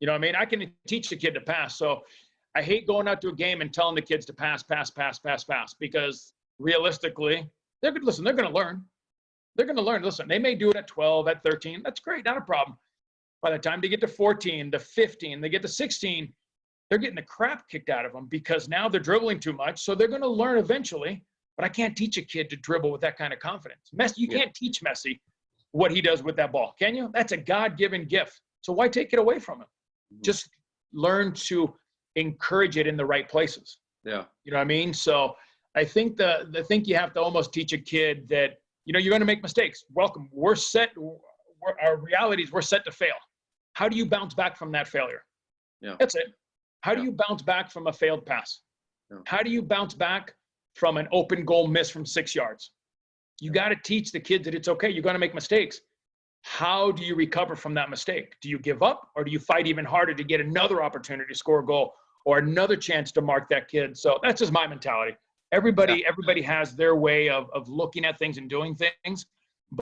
You know what I mean? I can teach a kid to pass. So I hate going out to a game and telling the kids to pass, because realistically, they're going to learn. They're going to learn. Listen, they may do it at 12, at 13. That's great. Not a problem. By the time they get to 14, to 15, they get to 16, they're getting the crap kicked out of them because now they're dribbling too much. So they're going to learn eventually, but I can't teach a kid to dribble with that kind of confidence. You can't teach Messi what he does with that ball, can you? That's a God-given gift. So why take it away from him? Just learn to encourage it in the right places. Yeah. You know what I mean? So I think you have to almost teach a kid that, you're going to make mistakes. Welcome. We're set to fail. How do you bounce back from that failure? Yeah. That's it. How do you bounce back from a failed pass? Yeah. How do you bounce back from an open goal miss from 6 yards? You got to teach the kids that it's okay. You're going to make mistakes. How do you recover from that mistake? Do you give up, or do you fight even harder to get another opportunity to score a goal or another chance to mark that kid? So that's just my mentality. Everybody has their way of looking at things and doing things,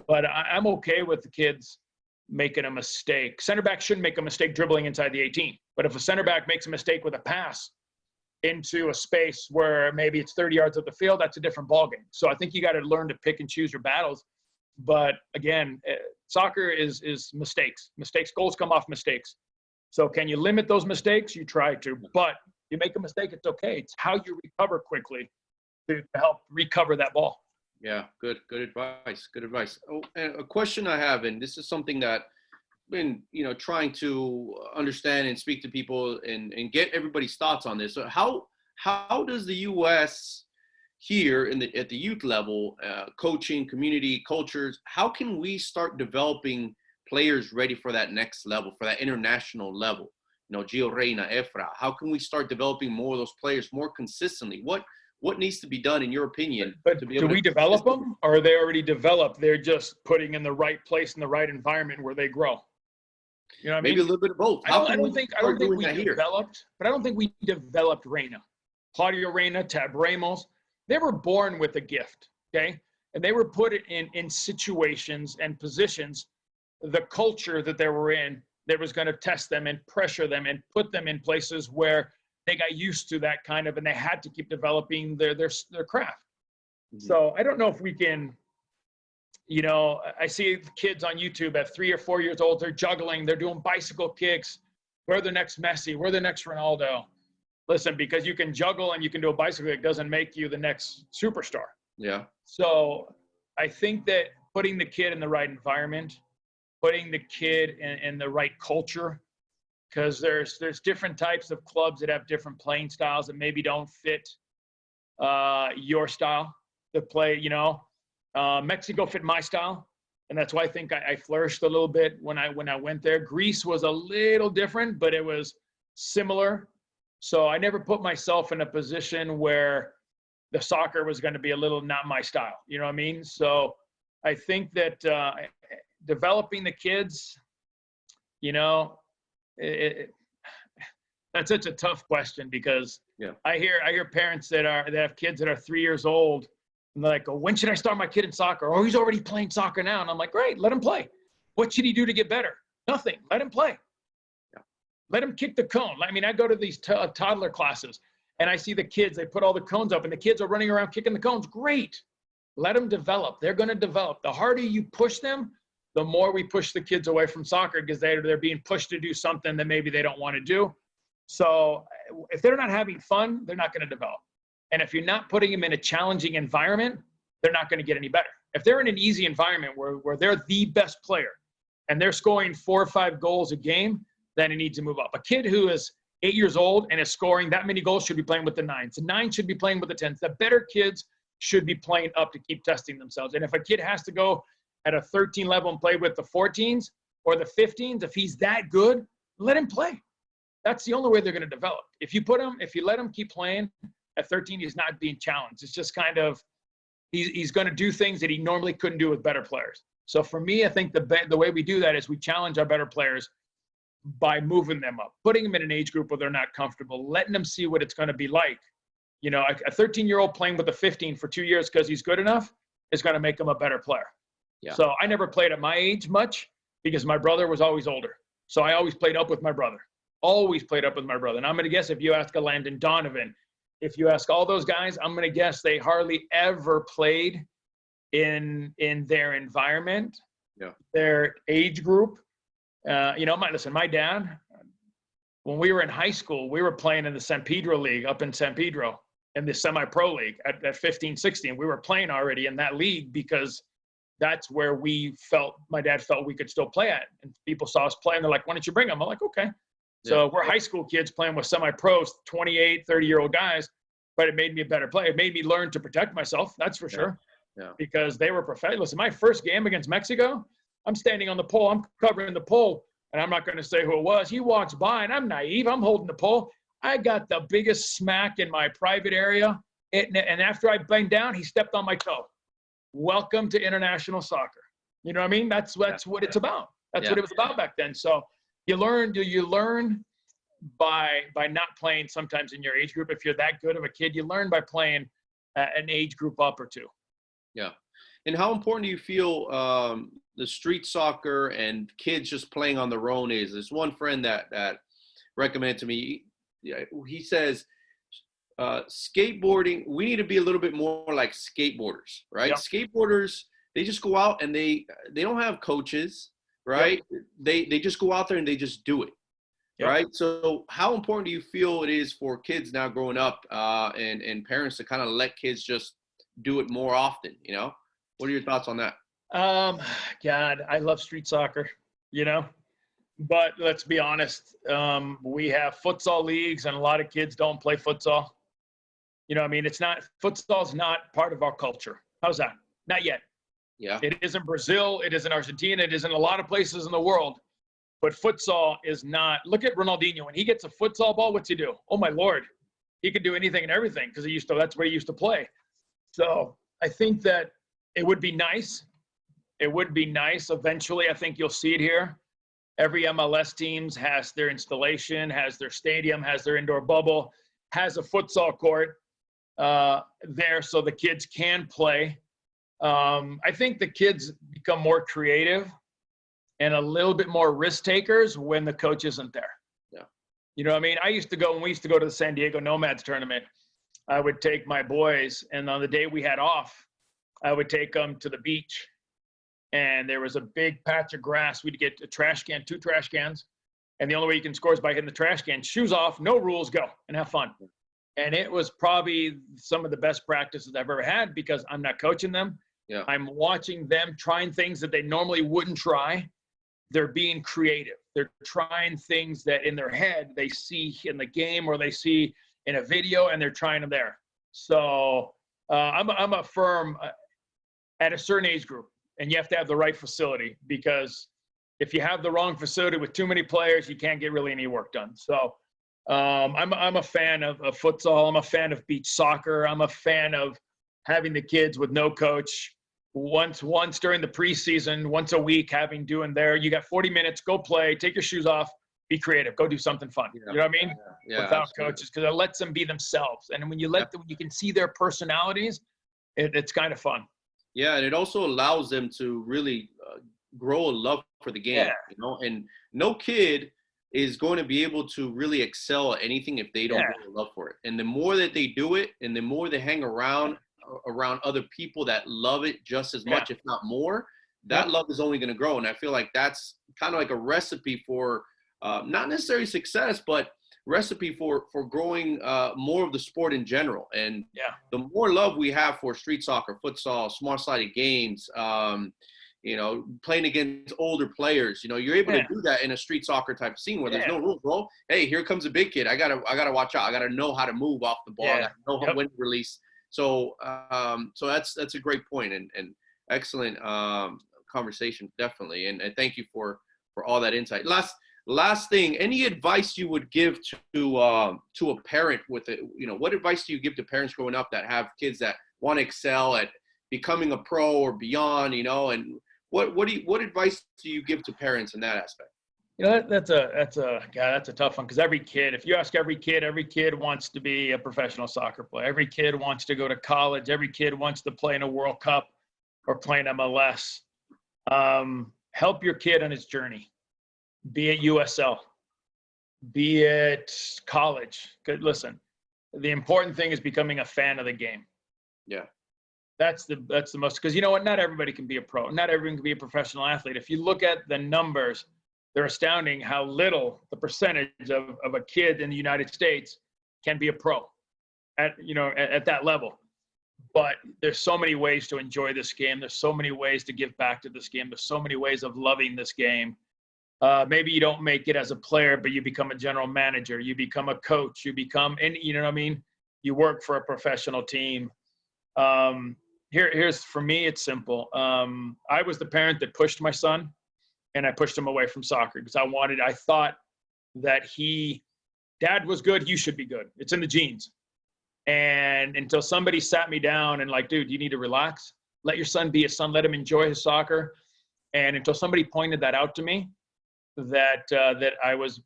but I'm okay with the kids making a mistake. Center back shouldn't make a mistake dribbling inside the 18. But if a center back makes a mistake with a pass into a space where maybe it's 30 yards up the field, that's a different ballgame. So I think you got to learn to pick and choose your battles. But again, soccer is mistakes. Goals come off mistakes. So can you limit those mistakes? You try to. But you make a mistake, it's okay. It's how you recover quickly to help recover that ball. Yeah, good advice. Good advice. Oh, and a question I have, and this is something that I've been, trying to understand and speak to people and get everybody's thoughts on this. So how does the U.S. here at the youth level, coaching, community, cultures, how can we start developing players ready for that next level, for that international level? Gio Reyna, Efra, how can we start developing more of those players more consistently? What needs to be done, in your opinion? But do we develop them, or are they already developed? They're just putting in the right place in the right environment where they grow. You know what I mean? Maybe a little bit of both. I don't think we developed, but I don't think we developed Reyna. Claudio Reyna, Tab Ramos, they were born with a gift, okay? And they were put in situations and positions, the culture that they were in, that was going to test them and pressure them and put them in places where they got used to that kind of, and they had to keep developing their craft. Mm-hmm. So I don't know if we can, I see kids on YouTube at 3 or 4 years old, they're juggling, they're doing bicycle kicks. We're the next Messi, we're the next Ronaldo. Listen, because you can juggle and you can do a bicycle kick doesn't make you the next superstar. Yeah. So I think that putting the kid in the right environment, putting the kid in the right culture, because there's different types of clubs that have different playing styles that maybe don't fit your style to play. Mexico fit my style, and that's why I think I flourished a little bit when I went there. Greece was a little different, but it was similar. So I never put myself in a position where the soccer was going to be a little not my style. You know what I mean? So I think that developing the kids, that's such a tough question, because I hear parents that have kids that are 3 years old, and they're like, oh, when should I start my kid in soccer? Oh, he's already playing soccer now. And I'm like, great, let him play. What should he do to get better? Nothing. Let him play. Let him kick the cone. I mean, I go to these toddler classes, and I see the kids, they put all the cones up, and the kids are running around kicking the cones. Great. Let them develop. They're going to develop. The harder you push them, the more we push the kids away from soccer, because they're being pushed to do something that maybe they don't want to do. So if they're not having fun, they're not going to develop. And if you're not putting them in a challenging environment, they're not going to get any better. If they're in an easy environment where they're the best player and they're scoring 4 or 5 goals a game, then it needs to move up. A kid who is 8 years old and is scoring that many goals should be playing with the 9s. The 9s should be playing with the 10s. The better kids should be playing up to keep testing themselves. And if a kid has to go at a 13 level and play with the 14s or the 15s, if he's that good, let him play. That's the only way they're going to develop. If you let him keep playing at 13, he's not being challenged. It's just kind of, he's going to do things that he normally couldn't do with better players. So for me, I think the way we do that is we challenge our better players by moving them up, putting them in an age group where they're not comfortable, letting them see what it's going to be like. A 13-year-old playing with a 15 for 2 years because he's good enough is going to make him a better player. Yeah. So I never played at my age much because my brother was always older. So I always played up with my brother. Always played up with my brother. And I'm going to guess if you ask a Landon Donovan, if you ask all those guys, I'm going to guess they hardly ever played in their environment, their age group. My dad, when we were in high school, we were playing in the San Pedro League up in San Pedro in the semi-pro league at 15, 16. We were playing already in that league because that's where my dad felt we could still play at. And people saw us play and they're like, why don't you bring them? I'm like, okay. So we're high school kids playing with semi-pros, 28, 30-year-old guys, but it made me a better player. It made me learn to protect myself, that's for sure. Yeah. Because they were professional. Listen, my first game against Mexico, I'm standing on the pole, I'm covering the pole, and I'm not going to say who it was. He walks by, and I'm naive. I'm holding the pole. I got the biggest smack in my private area, and after I banged down, he stepped on my toe. welcome to international soccer. You know what I mean? That's what it's about. That's what it was about back then. So you learn by not playing sometimes in your age group. If you're that good of a kid, you learn by playing an age group up or two. Yeah. And how important do you feel the street soccer and kids just playing on their own is? There's one friend that recommended to me. He says, skateboarding, we need to be a little bit more like skateboarders, right? Yep. Skateboarders, they just go out and they don't have coaches, right? Yep. They just go out there and they just do it. Yep. Right. So how important do you feel it is for kids now growing up and parents to kind of let kids just do it more often? You know, what are your thoughts on that? God, I love street soccer, you know, but let's be honest. We have futsal leagues and a lot of kids don't play futsal. You know, I mean, futsal's not part of our culture. How's that? Not yet. Yeah. It is in Brazil. It is in Argentina. It is in a lot of places in the world. But futsal is not. Look at Ronaldinho. When he gets a futsal ball, what's he do? Oh, my Lord. He could do anything and everything because that's where he used to play. So I think that it would be nice. It would be nice. Eventually, I think you'll see it here. Every MLS teams has their installation, has their stadium, has their indoor bubble, has a futsal court there so the kids can play. I think the kids become more creative and a little bit more risk takers when the coach isn't there. Yeah. You know what I mean? When we used to go to the San Diego Nomads tournament, I would take my boys, and on the day we had off, I would take them to the beach. And there was a big patch of grass. We'd get a trash can, 2 trash cans. And the only way you can score is by hitting the trash can. Shoes off, no rules, go and have fun. And it was probably some of the best practices I've ever had because I'm not coaching them. Yeah. I'm watching them trying things that they normally wouldn't try. They're being creative. They're trying things that in their head they see in the game or they see in a video, and they're trying them there. So I'm a firm at a certain age group, and you have to have the right facility because if you have the wrong facility with too many players, you can't get really any work done. So I'm a fan of futsal. I'm a fan of beach soccer. I'm a fan of having the kids with no coach once during the preseason, once a week, you got 40 minutes, go play, take your shoes off, be creative, go do something fun. Yeah. You know what I mean? Yeah, without absolutely. Coaches, because it lets them be themselves. And when you let them, you can see their personalities, it's kind of fun. Yeah, and it also allows them to really grow a love for the game, you know, and no kid is going to be able to really excel at anything if they don't grow a love for it. And the more that they do it and the more they hang around other people that love it just as much, if not more, that love is only going to grow. And I feel like that's kind of like a recipe for not necessarily success, but recipe for growing more of the sport in general. And the more love we have for street soccer, futsal, small-sided games, you know, playing against older players, you know, you're able to do that in a street soccer type of scene where there's no rules, bro. Hey, here comes a big kid. I gotta watch out. I gotta know how to move off the ball. I gotta know when to release. So so that's a great point and excellent conversation, definitely. And thank you for all that insight. Last thing, any advice you would give to a parent with it? You know, what advice do you give to parents growing up that have kids that want to excel at becoming a pro or beyond? You know, and what advice do you give to parents in that aspect? You know, that's a tough one because if you ask every kid wants to be a professional soccer player. Every kid wants to go to college. Every kid wants to play in a World Cup or play in MLS. Help your kid on his journey, be it USL, be it college. Listen, the important thing is becoming a fan of the game. Yeah. That's the most, because you know what? Not everybody can be a pro. Not everyone can be a professional athlete. If you look at the numbers, they're astounding how little the percentage of a kid in the United States can be a pro at that level. But there's so many ways to enjoy this game. There's so many ways to give back to this game. There's so many ways of loving this game. Maybe you don't make it as a player, but you become a general manager. You become a coach. You know what I mean? You work for a professional team. Here's for me, it's simple. I was the parent that pushed my son. And I pushed him away from soccer because I thought that dad was good, you should be good. It's in the genes. And until somebody sat me down and like, dude, you need to relax. Let your son be a son. Let him enjoy his soccer. And until somebody pointed that out to me, that I was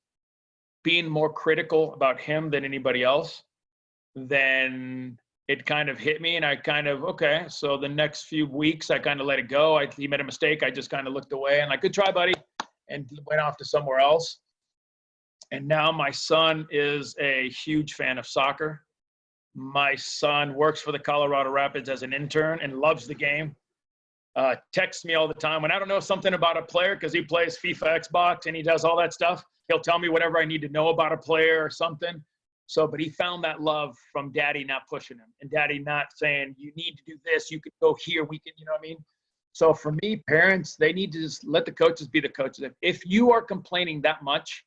being more critical about him than anybody else, then it kind of hit me, and I kind of, okay. So the next few weeks, I kind of let it go. He made a mistake. I just kind of looked away and like, good try, buddy, and went off to somewhere else. And now my son is a huge fan of soccer. My son works for the Colorado Rapids as an intern and loves the game. Texts me all the time. When I don't know something about a player, because he plays FIFA, Xbox, and he does all that stuff, he'll tell me whatever I need to know about a player or something. So, but he found that love from daddy not pushing him, and daddy not saying, you need to do this, you could go here, we can, you know what I mean? So for me, parents, they need to just let the coaches be the coaches. If you are complaining that much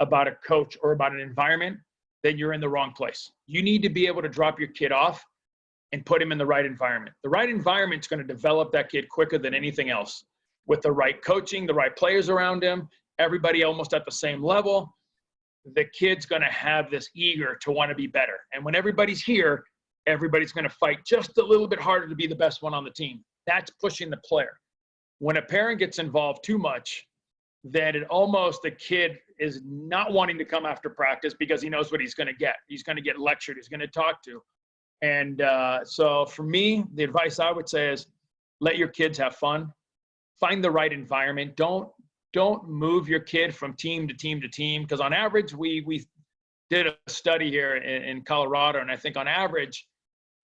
about a coach or about an environment, then you're in the wrong place. You need to be able to drop your kid off and put him in the right environment. The right environment is going to develop that kid quicker than anything else. With the right coaching, the right players around him, everybody almost at the same level, the kid's going to have this eager to want to be better. And when everybody's here, everybody's going to fight just a little bit harder to be the best one on the team. That's pushing the player. When a parent gets involved too much, then the kid is not wanting to come after practice because he knows what he's going to get. He's going to get lectured. He's going to talk to. And so for me, the advice I would say is let your kids have fun. Find the right environment. Don't move your kid from team to team to team, because on average, we did a study here in Colorado, and I think on average,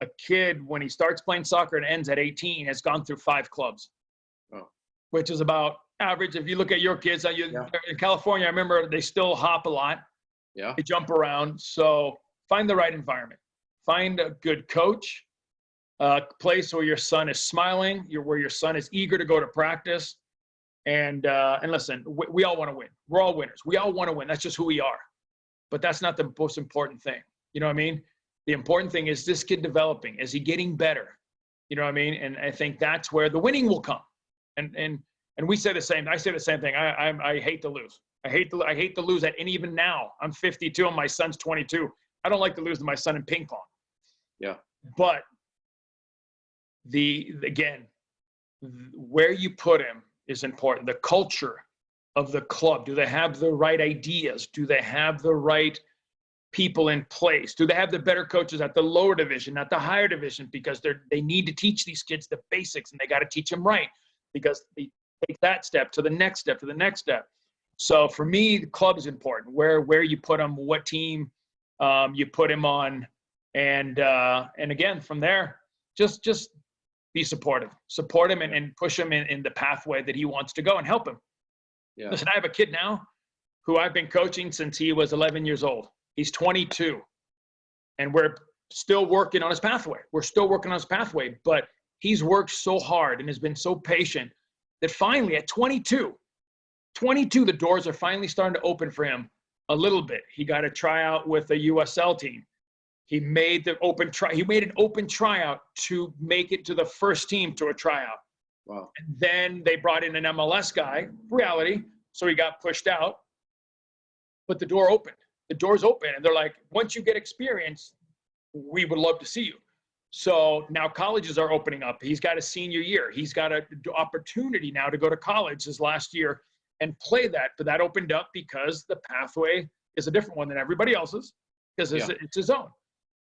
a kid, when he starts playing soccer and ends at 18, has gone through 5 clubs, which is about average. If you look at your kids, in California, I remember they still hop a lot. Yeah. They jump around. So find the right environment. Find a good coach, a place where your son is smiling, where your son is eager to go to practice. And listen, we all want to win. We're all winners. We all want to win. That's just who we are. But that's not the most important thing. You know what I mean? The important thing is this kid developing. Is he getting better? You know what I mean? And I think that's where the winning will come. And we say the same. I say the same thing. I hate to lose. I hate to lose and even now, I'm 52 and my son's 22. I don't like to lose to my son in ping pong. Yeah. But again, where you put him is important. The culture of the club. Do they have the right ideas? Do they have the right people in place? Do they have the better coaches at the lower division, not the higher division? Because they need to teach these kids the basics, and they got to teach them right, because they take that step to the next step to the next step. So for me, the club is important. Where you put them, what team you put him on, and again from there, just be supportive. Support him and push him in the pathway that he wants to go, and help him. Yeah. Listen, I have a kid now who I've been coaching since he was 11 years old. He's 22, and we're still working on his pathway. We're still working on his pathway, but he's worked so hard and has been so patient that finally at 22, the doors are finally starting to open for him a little bit. He got a tryout with a USL team. He made an open tryout to make it to the first team to a tryout. Wow. And then they brought in an MLS guy, reality, so he got pushed out. But the door opened. The door's open, and they're like, once you get experience, we would love to see you. So now colleges are opening up. He's got a senior year. He's got an opportunity now to go to college his last year and play that. But that opened up because the pathway is a different one than everybody else's, because it's his own.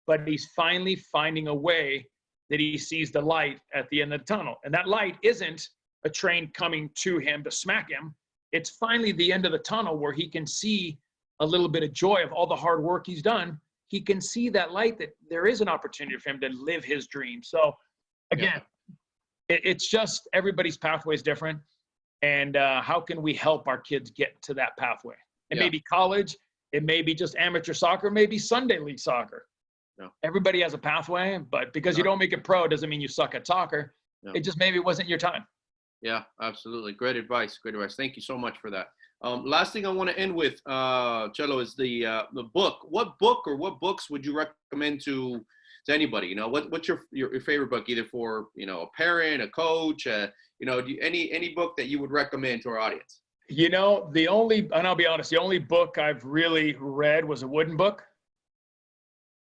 But he's finally finding a way that he sees the light at the end of the tunnel. And that light isn't a train coming to him to smack him. It's finally the end of the tunnel where he can see a little bit of joy of all the hard work he's done. He can see that light, that there is an opportunity for him to live his dream. So again, it's just everybody's pathway is different. And how can we help our kids get to that pathway? It may be college. It may be just amateur soccer, maybe Sunday league soccer. No. Everybody has a pathway, but because you don't make it pro doesn't mean you suck at soccer. No. It just maybe wasn't your time. Yeah, absolutely. Great advice. Great advice. Thank you so much for that. Last thing I want to end with, Cello, is the book. What book or what books would you recommend to anybody? You know, what's your favorite book, either for, you know, a parent, a coach, you know, any book that you would recommend to our audience? You know, and I'll be honest, the only book I've really read was a Wooden book.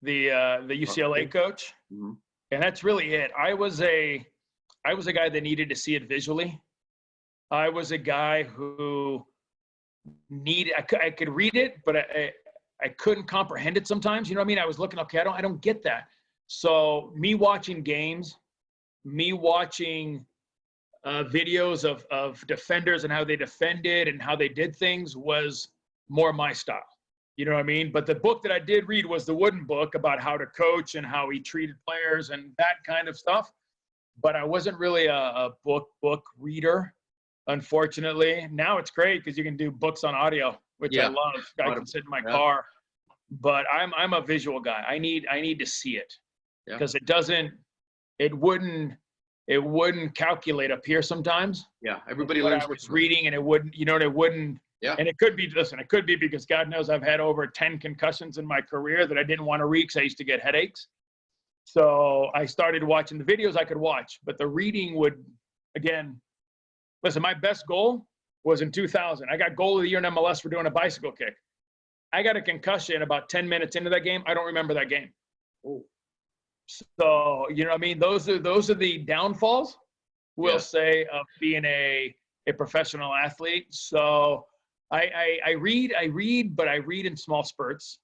The UCLA coach. Mm-hmm. And that's really it. I was a I was a guy that needed to see it visually. I was a guy who I could read it, but I couldn't comprehend it sometimes. You know what I mean? I was looking, okay, I don't get that. So me watching games, me watching videos of defenders and how they defended and how they did things was more my style. You know what I mean? But the book that I did read was the Wooden book about how to coach and how he treated players and that kind of stuff. But I wasn't really a book reader, unfortunately. Now it's great because you can do books on audio, which I love. I can sit in my car. But I'm a visual guy. I need to see it because it wouldn't calculate up here sometimes. Yeah, everybody what learns I was reading, and it wouldn't, it wouldn't. Yeah. And it could be, listen, it could be because God knows I've had over 10 concussions in my career that I didn't want to read because I used to get headaches. So I started watching the videos I could watch, but the reading would, again, listen, my best goal was in 2000. I got goal of the year in MLS for doing a bicycle kick. I got a concussion about 10 minutes into that game. I don't remember that game. Ooh. So, you know what I mean? Those are the downfalls, we'll say, of being a professional athlete. So I read, but I read in small spurts.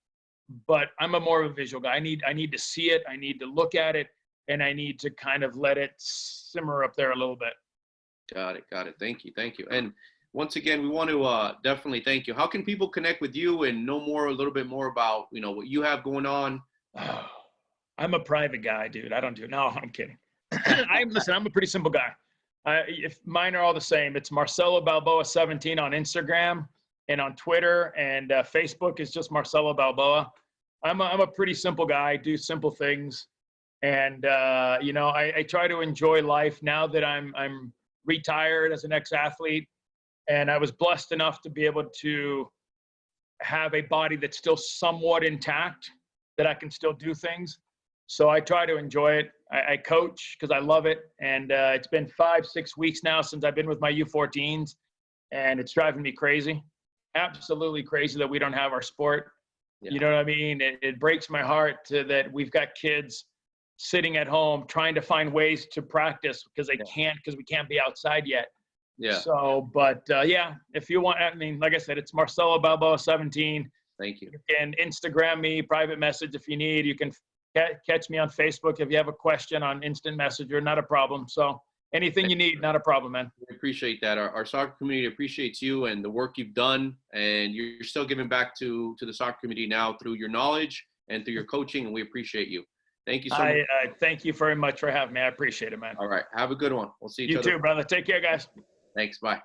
But I'm more of a visual guy. I need to see it. I need to look at it, and I need to kind of let it simmer up there a little bit. Got it. Thank you. And once again, we want to definitely thank you. How can people connect with you and know a little bit more about, what you have going on? Oh, I'm a private guy, dude. No, I'm kidding. I'm a pretty simple guy. If mine are all the same, it's Marcelo Balboa 17 on Instagram and on Twitter, and Facebook is just Marcelo Balboa. I'm a pretty simple guy. I do simple things, and I try to enjoy life now that I'm retired as an ex-athlete, and I was blessed enough to be able to have a body that's still somewhat intact, that I can still do things. So I try to enjoy it. I coach because I love it, and it's been 5-6 weeks now since I've been with my U14s, and it's driving me crazy. Absolutely crazy that we don't have our sport. Yeah. You know what I mean? It breaks my heart that we've got kids sitting at home trying to find ways to practice because we can't be outside yet. Yeah. So, but if you want, like I said, it's Marcelo Balboa 17. Thank you. You can Instagram me, private message if you need. You can catch me on Facebook if you have a question on instant messenger, not a problem. So anything you need, not a problem, man. We appreciate that. Our soccer community appreciates you and the work you've done, and you're still giving back to the soccer community now through your knowledge and through your coaching, and we appreciate you. Thank you so much. Thank you very much for having me. I appreciate it, man. All right. Have a good one. We'll see each other. You too, brother. Take care, guys. Thanks. Bye.